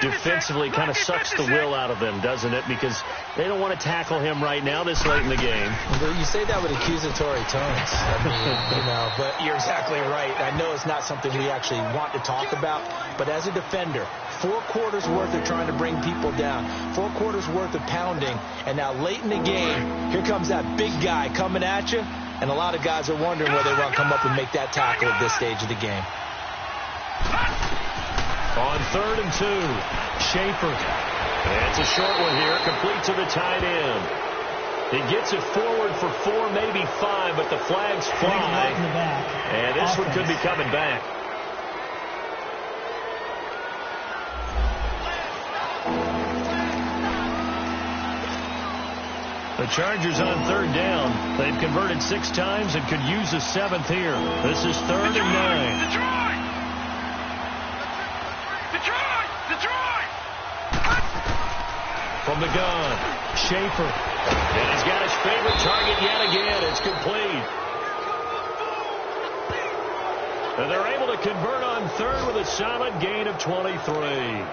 Speaker 2: Defensively kind of sucks the will out of them, doesn't it? Because they don't want to tackle him right now this late in the game.
Speaker 3: Well, you say that with accusatory tones. I mean, but you're exactly right. I know it's not something we actually want to talk about, but as a defender, 4 quarters worth of trying to bring people down, 4 quarters worth of pounding, and now late in the game, here comes that big guy coming at you, and a lot of guys are wondering whether they want to come up and make that tackle at this stage of the game.
Speaker 2: On 3rd and 2, Schaefer. It's a short one here, complete to the tight end. He gets it forward for 4, maybe 5, but the flags fly, and this one could be coming back. The Chargers on 3rd down. They've converted 6 times and could use a 7th here. This is 3rd and 9.
Speaker 4: Detroit! Detroit! Detroit!
Speaker 2: From the gun, Schaefer. And he's got his favorite target yet again. It's complete. And they're able to convert on 3rd with a solid gain of 23.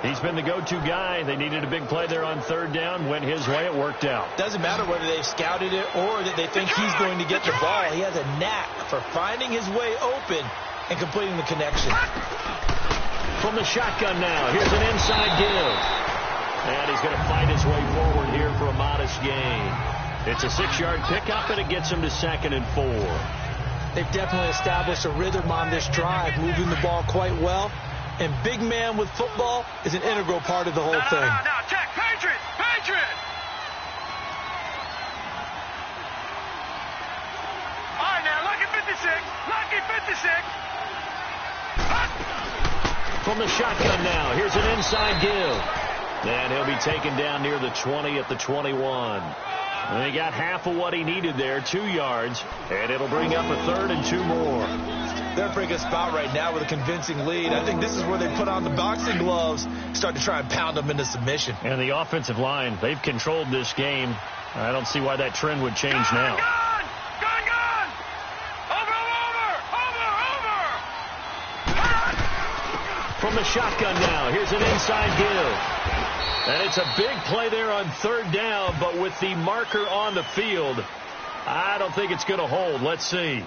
Speaker 2: He's been the go-to guy. They needed a big play there on 3rd down. Went his way. It worked out.
Speaker 3: Doesn't matter whether they've scouted it or that they think he's going to get the ball. He has a knack for finding his way open and completing the connection.
Speaker 2: From the shotgun now, here's an inside give. And he's going to fight his way forward here for a modest gain. It's a 6-yard pickup, and it gets him to 2nd and 4.
Speaker 3: They've definitely established a rhythm on this drive, moving the ball quite well. And big man with football is an integral part of the whole thing.
Speaker 4: No, check. Patriot! Patriot! All right, now, lucky 56. Lucky 56.
Speaker 2: From the shotgun now, here's an inside give. And he'll be taken down near the 20 at the 21. And he got half of what he needed there, 2 yards. And it'll bring up a 3rd and 2 more.
Speaker 3: They're in a pretty good spot right now with a convincing lead. I think this is where they put on the boxing gloves, start to try and pound them into submission.
Speaker 2: And the offensive line, they've controlled this game. I don't see why that trend would change now.
Speaker 4: Gun! Over!
Speaker 2: From the shotgun now, here's an inside give. And it's a big play there on 3rd down, but with the marker on the field, I don't think it's going to hold. Let's see.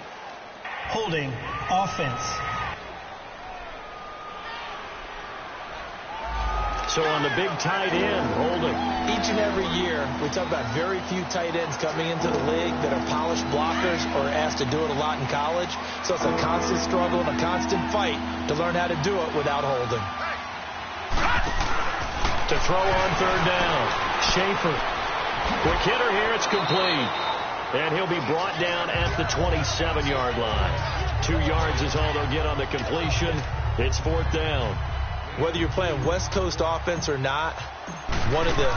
Speaker 5: Holding offense.
Speaker 3: So on the big tight end, holding. Each and every year, we talk about very few tight ends coming into the league that are polished blockers or asked to do it a lot in college. So it's a constant struggle and a constant fight to learn how to do it without holding.
Speaker 2: To throw on 3rd down, Schaefer. Quick hitter here, it's complete. And he'll be brought down at the 27-yard line. 2 yards is all they'll get on the completion. It's 4th down.
Speaker 3: Whether you're playing West Coast offense or not, one of the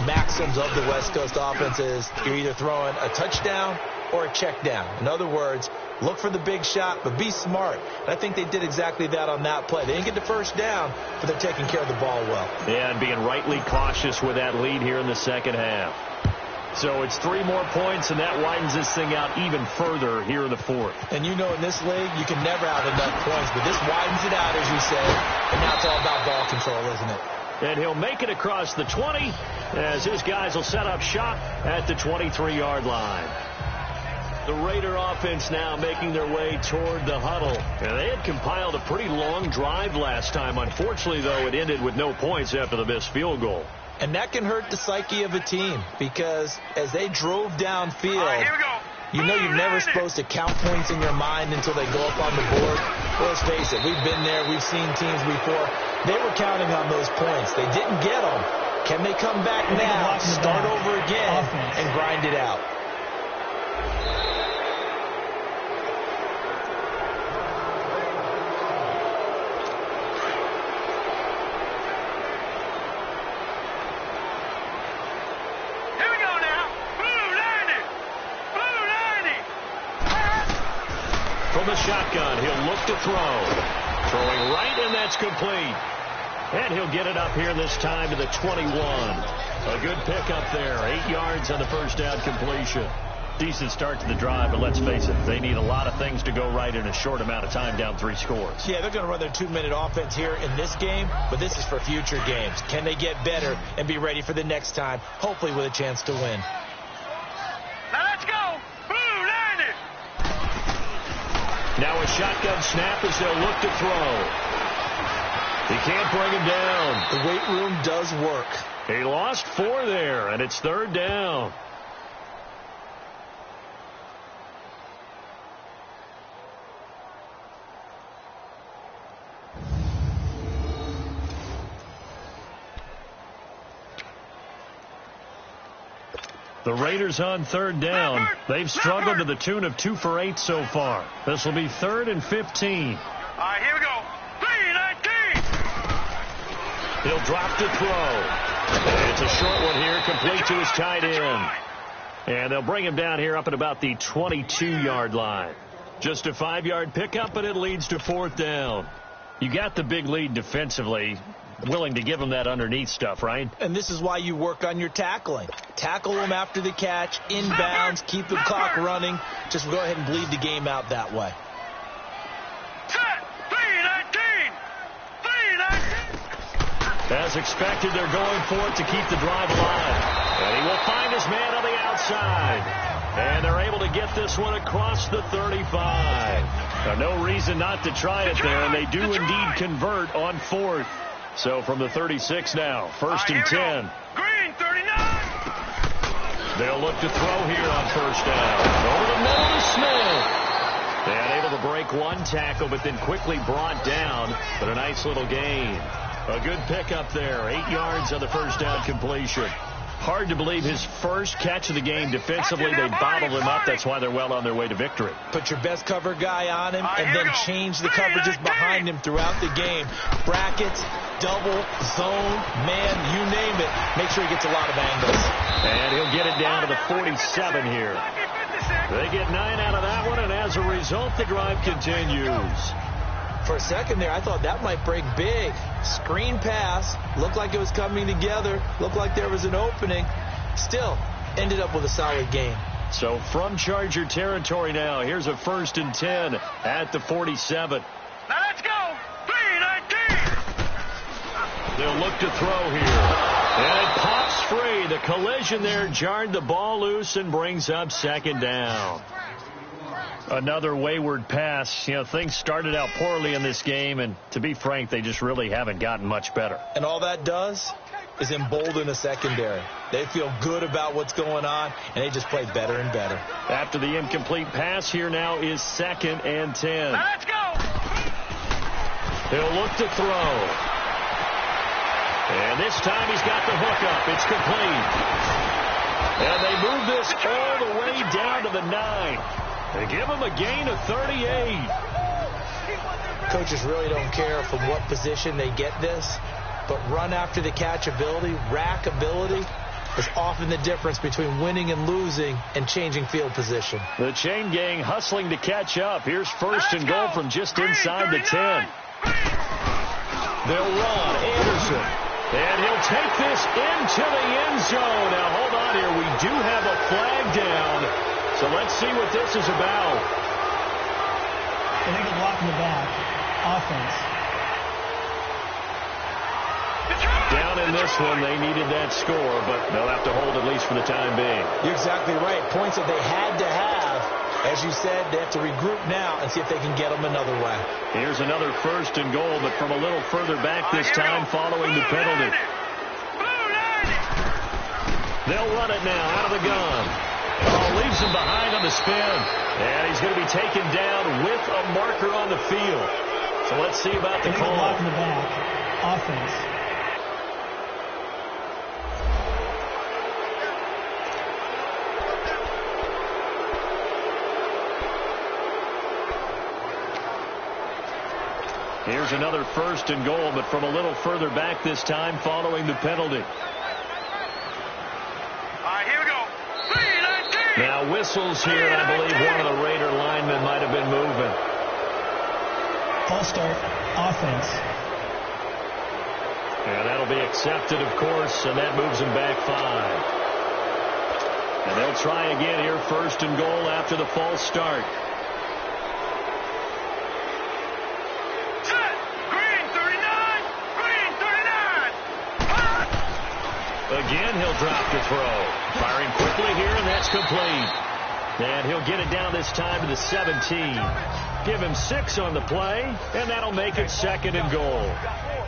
Speaker 3: maxims of the West Coast offense is you're either throwing a touchdown or a check down. In other words, look for the big shot, but be smart. And I think they did exactly that on that play. They didn't get the first down, but they're taking care of the ball well.
Speaker 2: Yeah, and being rightly cautious with that lead here in the second half. So it's 3 more points, and that widens this thing out even further here in the 4th.
Speaker 3: And you know in this league, you can never have enough points, but this widens it out, as you say, and now it's all about ball control, isn't it?
Speaker 2: And he'll make it across the 20 as his guys will set up shop at the 23-yard line. The Raider offense now making their way toward the huddle. And they had compiled a pretty long drive last time. Unfortunately, though, it ended with no points after the missed field goal.
Speaker 3: And that can hurt the psyche of a team because as they drove downfield, you know you're never supposed to count points in your mind until they go up on the board. Well, let's face it, we've been there. We've seen teams before. They were counting on those points. They didn't get them. Can they come back now, start over again, and grind it out?
Speaker 2: From the shotgun, he'll look to throw. Throwing right, and that's complete. And he'll get it up here this time to the 21. A good pickup there. 8 yards on the first down completion. Decent start to the drive, but let's face it, they need a lot of things to go right in a short amount of time, down 3 scores.
Speaker 3: Yeah, they're going to run their 2-minute offense here in this game, but this is for future games. Can they get better and be ready for the next time, hopefully with a chance to win?
Speaker 4: Now let's go. Blue, line it.
Speaker 2: Now a shotgun snap as they'll look to throw. He can't bring him down.
Speaker 3: The weight room does work.
Speaker 2: He lost 4 there, and it's 3rd down. The Raiders on 3rd down. They've struggled to the tune of 2 for 8 so far. This will be 3rd and 15.
Speaker 4: All right, here we go. 3-19.
Speaker 2: He'll drop to throw. It's a short one here, complete to his tight end. And they'll bring him down here up at about the 22-yard line. Just a 5-yard pickup, and it leads to 4th down. You got the big lead defensively. Willing to give him that underneath stuff, right?
Speaker 3: And this is why you work on your tackling. Tackle him after the catch, inbounds, keep the clock running. Just go ahead and bleed the game out that way.
Speaker 4: Set. 3-19. 3-19.
Speaker 2: As expected, they're going for it to keep the drive alive. And he will find his man on the outside. And they're able to get this one across the 35. Now, no reason not to try it there, and they do indeed convert on 4th. So from the 36 now, 1st and 10.
Speaker 4: Green, 39.
Speaker 2: They'll look to throw here on 1st down. Over the middle to Smith. And able to break 1 tackle, but then quickly brought down. But a nice little gain. A good pickup there. 8 yards on the 1st down completion. Hard to believe his first catch of the game defensively. They bottled him up. That's why they're well on their way to victory.
Speaker 3: Put your best cover guy on him and then change the coverages behind him throughout the game. Brackets, double, zone, man, you name it. Make sure he gets a lot of angles.
Speaker 2: And he'll get it down to the 47 here. They get 9 out of that one, and as a result, the drive continues.
Speaker 3: For a second there, I thought that might break big. Screen pass. Looked like it was coming together. Looked like there was an opening. Still, ended up with a solid game.
Speaker 2: So from Charger territory now, here's a 1st and 10 at the 47.
Speaker 4: Now let's go. 3-19.
Speaker 2: They'll look to throw here. And it pops free. The collision there jarred the ball loose and brings up 2nd down. Another wayward pass. You know, things started out poorly in this game, and to be frank, they just really haven't gotten much better.
Speaker 3: And all that does is embolden the secondary. They feel good about what's going on, and they just play better and better.
Speaker 2: After the incomplete pass, here now is 2nd and 10.
Speaker 4: Let's go.
Speaker 2: He'll look to throw. And this time he's got the hook up. It's complete. And they move this all the way down to the 9. They give him a gain of 38.
Speaker 3: Coaches really don't care from what position they get this, but run after the catch ability, rack ability, is often the difference between winning and losing and changing field position.
Speaker 2: The chain gang hustling to catch up. Here's 1st and goal from just inside the 10. They'll run. Anderson. And he'll take this into the end zone. Now, hold on here. We do have a flag down. So let's see what this is about.
Speaker 5: Illegal block in the back. Offense.
Speaker 2: Down in this one, they needed that score, but they'll have to hold at least for the time being.
Speaker 3: You're exactly right. Points that they had to have As you said, they have to regroup now and see if they can get them another way.
Speaker 2: Here's another 1st and goal, but from a little further back this time following the penalty. They'll run it now out of the gun. Oh, leaves him behind on the spin. And he's going to be taken down with a marker on the field. So let's see about the call.
Speaker 5: Block in the back. Offense.
Speaker 2: Here's another 1st and goal, but from a little further back this time following the penalty.
Speaker 4: Here we go. 3-19.
Speaker 2: Now whistles here, and I believe one of the Raider linemen might have been moving.
Speaker 5: False start. Offense.
Speaker 2: And that'll be accepted, of course, and that moves him back 5. And they'll try again here, 1st and goal after the false start. Again, he'll drop to throw. Firing quickly here, and that's complete. And he'll get it down this time to the 17. Give him 6 on the play, and that'll make it 2nd and goal.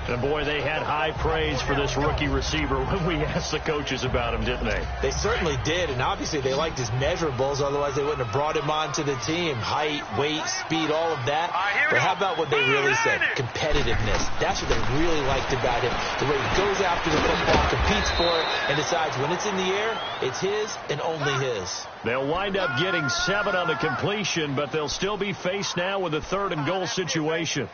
Speaker 2: And, boy, they had high praise for this rookie receiver when we asked the coaches about him, didn't they?
Speaker 3: They certainly did, and obviously they liked his measurables. Otherwise, they wouldn't have brought him onto the team. Height, weight, speed, all of that. But how about what they really said? Competitiveness. That's what they really liked about him. The way he goes after the football, competes for it, and decides when it's in the air, it's his and only his.
Speaker 2: They'll wind up getting 7 on the completion, but they'll still be faced now with a 3rd and goal situation.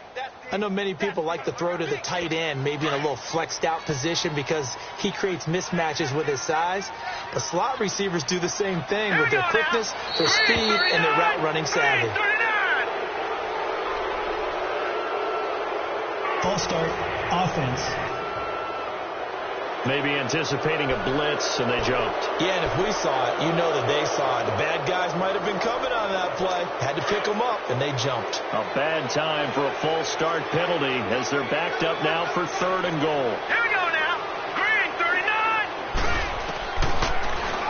Speaker 3: I know many people like to throw to the tight end, maybe in a little flexed out position because he creates mismatches with his size. But slot receivers do the same thing with their quickness, their speed, and their route running savvy.
Speaker 5: False start. Offense.
Speaker 2: Maybe anticipating a blitz, and they jumped.
Speaker 3: Yeah, and if we saw it, you know that they saw it. The bad guys might have been coming on that play. Had to pick them up, and they jumped.
Speaker 2: A bad time for a false start penalty as they're backed up now for 3rd and goal.
Speaker 4: Here we go now. Green, 39.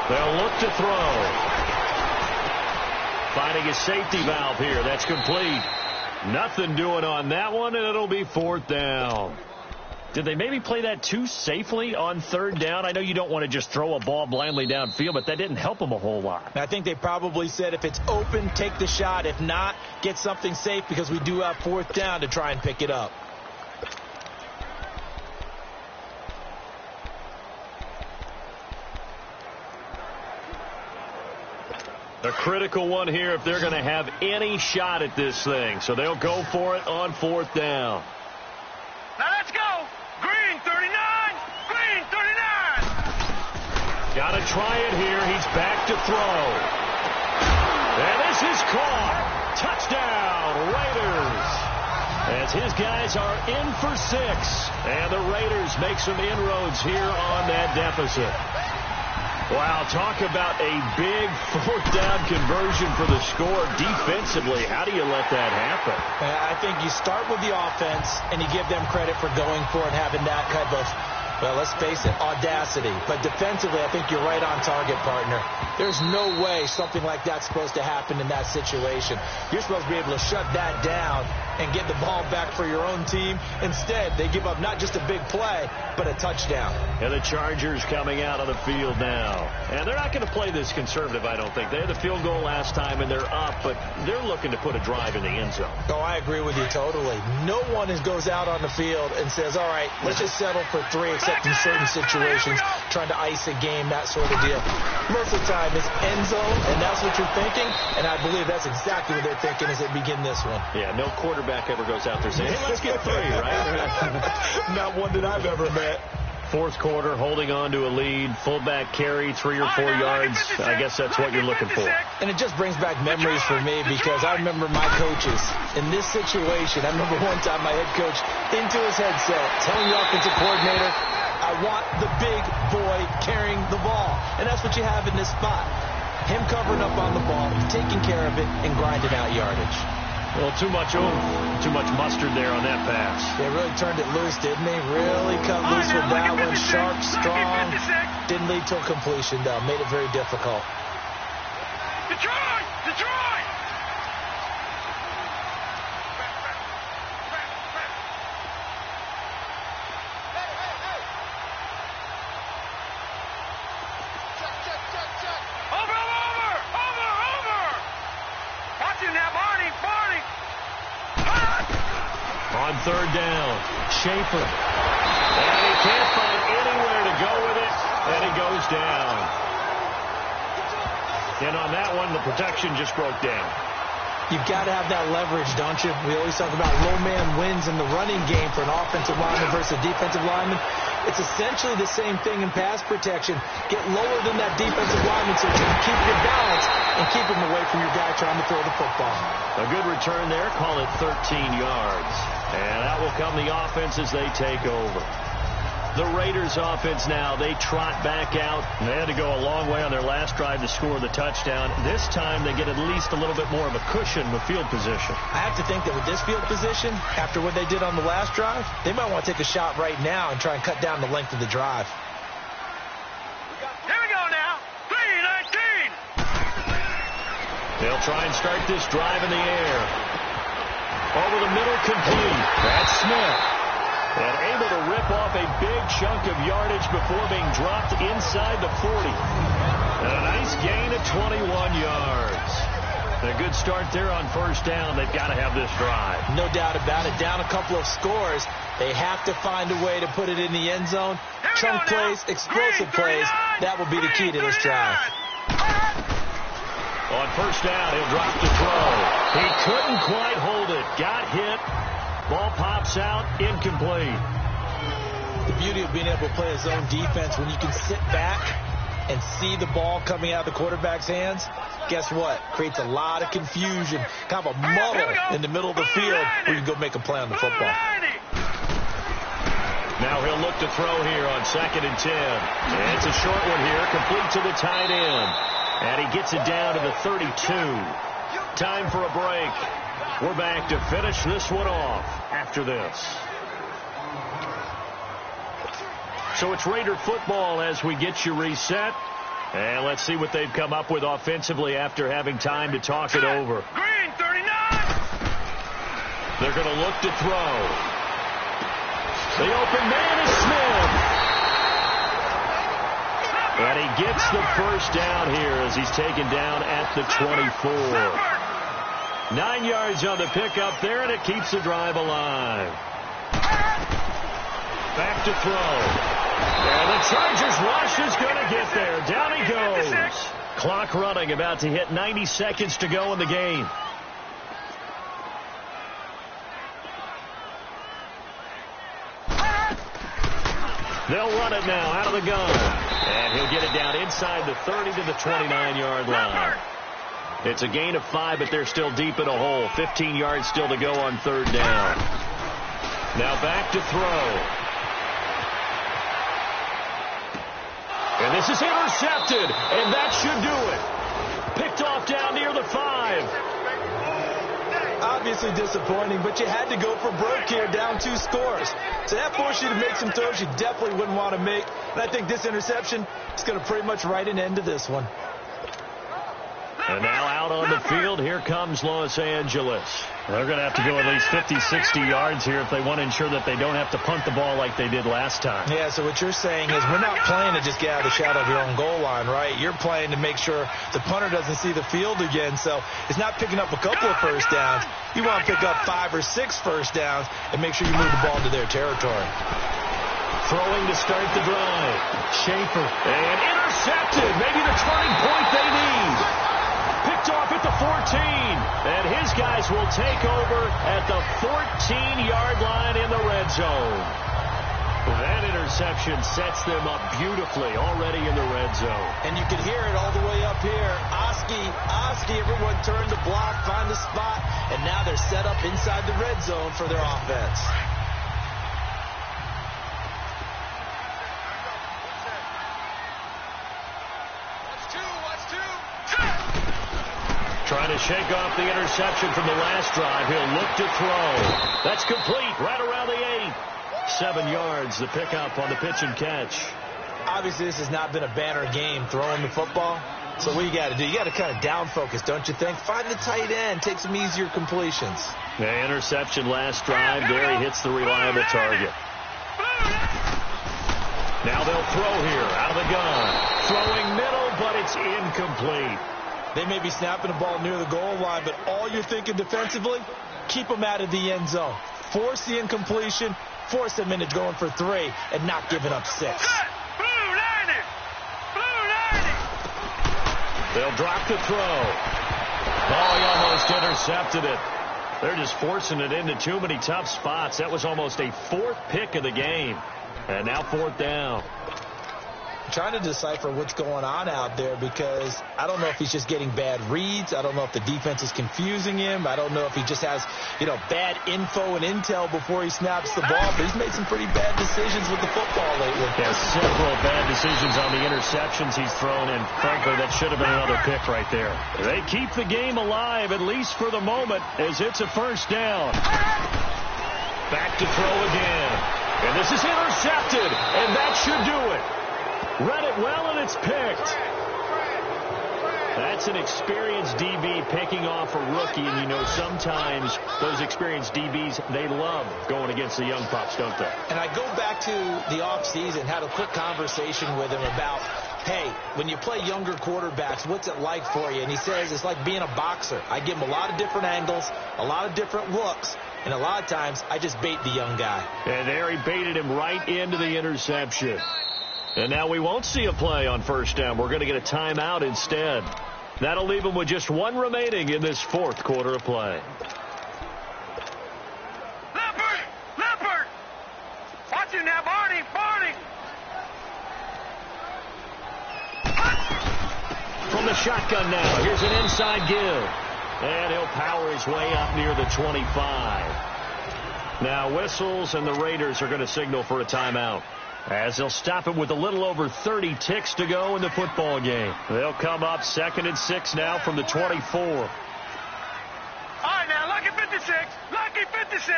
Speaker 2: They'll look to throw. Finding a safety valve here. That's complete. Nothing doing on that one, and it'll be 4th down. Did they maybe play that too safely on 3rd down? I know you don't want to just throw a ball blindly downfield, but that didn't help them a whole lot.
Speaker 3: I think they probably said if it's open, take the shot. If not, get something safe because we do have 4th down to try and pick it up.
Speaker 2: A critical one here if they're going to have any shot at this thing. So they'll go for it on 4th down.
Speaker 4: Now let's go. Green, 39. Green, 39.
Speaker 2: Got to try it here. He's back to throw. And this is caught. Touchdown, Raiders. As his guys are in for 6. And the Raiders make some inroads here on that deficit. Wow, talk about a big 4th down conversion for the score defensively. How do you let that happen?
Speaker 3: I think you start with the offense and you give them credit for going for it, having that kind of, well, let's face it, audacity. But defensively, I think you're right on target, partner. There's no way something like that's supposed to happen in that situation. You're supposed to be able to shut that down and get the ball back for your own team. Instead, they give up not just a big play, but a touchdown.
Speaker 2: And the Chargers coming out on the field now. And they're not going to play this conservative, I don't think. They had the field goal last time, and they're up, but they're looking to put a drive in the end zone.
Speaker 3: Oh, I agree with you totally. No one goes out on the field and says, all right, let's just settle for 3, except in certain situations, trying to ice a game, that sort of deal. Most of the time, it's end zone, and that's what you're thinking, and I believe that's exactly what they're thinking as they begin this one.
Speaker 2: Yeah, no quarterback ever goes out there saying, hey, let's get 3, right?
Speaker 3: Not one that I've ever met.
Speaker 2: 4th quarter, holding on to a lead. Fullback carry, 3 or 4 yards. I guess that's what you're looking for.
Speaker 3: And it just brings back memories for me because I remember my coaches in this situation. I remember one time my head coach into his headset telling the offensive coordinator, I want the big boy carrying the ball. And that's what you have in this spot. Him covering up on the ball, taking care of it, and grinding out yardage.
Speaker 2: Well, too much mustard there on that pass.
Speaker 3: They really turned it loose, didn't they? Really cut loose with that one. Sharp, strong. Didn't lead to a completion, though. Made it very difficult.
Speaker 4: Detroit! Detroit!
Speaker 2: On third down, Schaefer. And he can't find anywhere to go with it, and he goes down. And on that one, the protection just broke down.
Speaker 3: You've got to have that leverage, don't you? We always talk about low man wins in the running game for an offensive lineman versus a defensive lineman. It's essentially the same thing in pass protection. Get lower than that defensive lineman so you can keep your balance and keep him away from your guy trying to throw the football.
Speaker 2: A good return there. Call it 13 yards. And out will come the offense as they take over. The Raiders offense now, they trot back out. They had to go a long way on their last drive to score the touchdown. This time they get at least a little bit more of a cushion with field position.
Speaker 3: I have to think that with this field position, after what they did on the last drive, they might want to take a shot right now and try and cut down the length of the drive.
Speaker 4: Here we go now. 3-19.
Speaker 2: They'll try and start this drive in the air. Over the middle, complete. That's Smith. And able to rip off a big chunk of yardage before being dropped inside the 40. And a nice gain of 21 yards. A good start there on first down. They've got to have this drive.
Speaker 3: No doubt about it. Down a couple of scores. They have to find a way to put it in the end zone. Chunk plays, explosive plays. That will be the key to this drive.
Speaker 2: On first down, he'll drop to throw. He couldn't quite hold it. Got hit. Ball pops out, incomplete.
Speaker 3: The beauty of being able to play a zone defense when you can sit back and see the ball coming out of the quarterback's hands, guess what? Creates a lot of confusion, kind of a muddle in the middle of the field where you can go make a play on the football.
Speaker 2: Now he'll look to throw here on 2nd and 10. And it's a short one here, complete to the tight end. And he gets it down to the 32. Time for a break. We're back to finish this one off after this. So it's Raider football as we get you reset. And let's see what they've come up with offensively after having time to talk it over.
Speaker 4: Green, 39.
Speaker 2: They're going to look to throw. The open man is Smith. And he gets the first down here as he's taken down at the 24. 9 yards on the pickup there, and it keeps the drive alive. Back to throw. And the Chargers rush is going to get there. Down he goes. Clock running, about to hit 90 seconds to go in the game. They'll run it now out of the gun. And he'll get it down inside the 30 to the 29-yard line. It's a gain of 5, but they're still deep in a hole. 15 yards still to go on third down. Now back to throw. And this is intercepted, and that should do it. Picked off down near the 5.
Speaker 3: Obviously disappointing, but you had to go for broke here, down 2 scores. So that forced you to make some throws you definitely wouldn't want to make. And I think this interception is going to pretty much write an end to this one.
Speaker 2: And now out on the field, here comes Los Angeles. They're going to have to go at least 50, 60 yards here if they want to ensure that they don't have to punt the ball like they did last time.
Speaker 3: Yeah, so what you're saying is we're not playing to just get out of the shadow of your own goal line, right? You're playing to make sure the punter doesn't see the field again. So it's not picking up a couple of first downs. You want to pick up 5 or 6 first downs and make sure you move the ball into their territory.
Speaker 2: Throwing to start the drive. Schaefer. And intercepted. Maybe the turning point they need. Picked off at the 14. And his guys will take over at the 14-yard line in the red zone. That interception sets them up beautifully already in the red zone.
Speaker 3: And you can hear it all the way up here. Oski, everyone turned to block, find the spot, and now they're set up inside the red zone for their offense.
Speaker 2: Trying to shake off the interception from the last drive. He'll look to throw. That's complete right around the 8. 7 yards, the pickup on the pitch and catch.
Speaker 3: Obviously, this has not been a banner game throwing the football, So what you got to do? You got to kind of down focus, don't you think? Find the tight end. Take some easier completions.
Speaker 2: The interception last drive. There he hits the reliable target. Now they'll throw here out of the gun. Throwing middle, but it's incomplete.
Speaker 3: They may be snapping the ball near the goal line, but all you're thinking defensively, keep them out of the end zone. Force the incompletion, force them into going for 3, and not giving up 6.
Speaker 2: They'll drop the throw. Oh, he almost intercepted it. They're just forcing it into too many tough spots. That was almost a 4th pick of the game. And now 4th down.
Speaker 3: I'm trying to decipher what's going on out there because I don't know if he's just getting bad reads. I don't know if the defense is confusing him. I don't know if he just has, bad info and intel before he snaps the ball. But he's made some pretty bad decisions with the football lately.
Speaker 2: Yeah, several bad decisions on the interceptions he's thrown, and frankly, that should have been another pick right there. They keep the game alive, at least for the moment, as it's a 1st down. Back to throw again. And this is intercepted, and that should do it. Read it well, and it's picked. That's an experienced DB picking off a rookie, and sometimes those experienced DBs, they love going against the young pups, don't they?
Speaker 3: And I go back to the offseason, had a quick conversation with him about, hey, when you play younger quarterbacks, what's it like for you? And he says it's like being a boxer. I give him a lot of different angles, a lot of different looks, and a lot of times I just bait the young guy.
Speaker 2: And there he baited him right into the interception. And now we won't see a play on 1st down. We're going to get a timeout instead. That'll leave him with just 1 remaining in this 4th quarter of play.
Speaker 4: Leopard! Watch him now, Barney!
Speaker 2: From the shotgun now, here's an inside give. And he'll power his way up near the 25. Now whistles, and the Raiders are going to signal for a timeout, as they'll stop it with a little over 30 ticks to go in the football game. They'll come up 2nd and 6 now from the 24.
Speaker 4: All right, now, lucky 56. Lucky 56.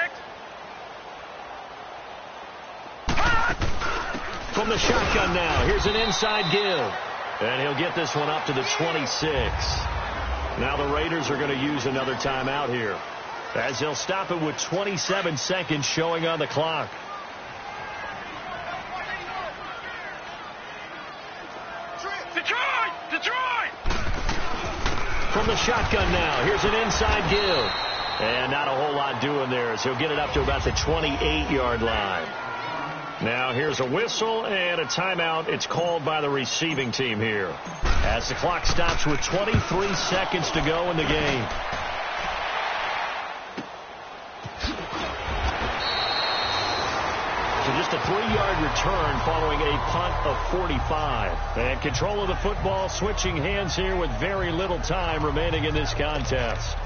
Speaker 2: From the shotgun now, here's an inside give. And he'll get this one up to the 26. Now the Raiders are going to use another timeout here, as they'll stop it with 27 seconds showing on the clock.
Speaker 4: Detroit!
Speaker 2: From the shotgun now, here's an inside give. And not a whole lot doing there, as he'll get it up to about the 28-yard line. Now here's a whistle and a timeout. It's called by the receiving team here, as the clock stops with 23 seconds to go in the game. So just a 3-yard return following a punt of 45. And control of the football switching hands here with very little time remaining in this contest.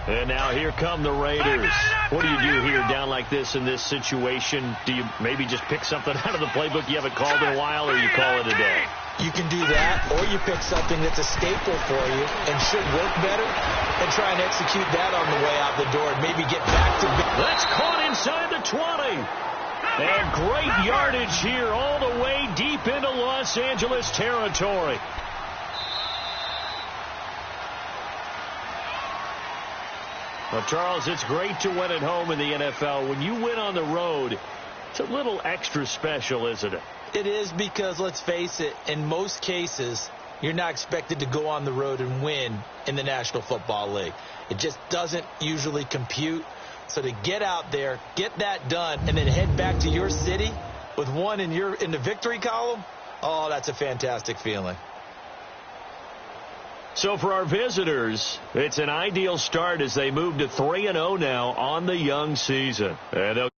Speaker 2: And now here come the Raiders. What do you do here down like this in this situation? Do you maybe just pick something out of the playbook you haven't called in a while, or you call it a day?
Speaker 3: You can do that, or you pick something that's a staple for you and should work better, and try and execute that on the way out the door and maybe get back to...
Speaker 2: That's caught inside the 20. And great yardage here all the way deep into Los Angeles territory. Well, Charles, it's great to win at home in the NFL. When you win on the road, it's a little extra special, isn't it?
Speaker 3: It is, because, let's face it, in most cases, you're not expected to go on the road and win in the National Football League. It just doesn't usually compute. So to get out there, get that done, and then head back to your city with one in the victory column, oh, that's a fantastic feeling.
Speaker 2: So for our visitors, it's an ideal start as they move to 3-0 now on the young season. And they'll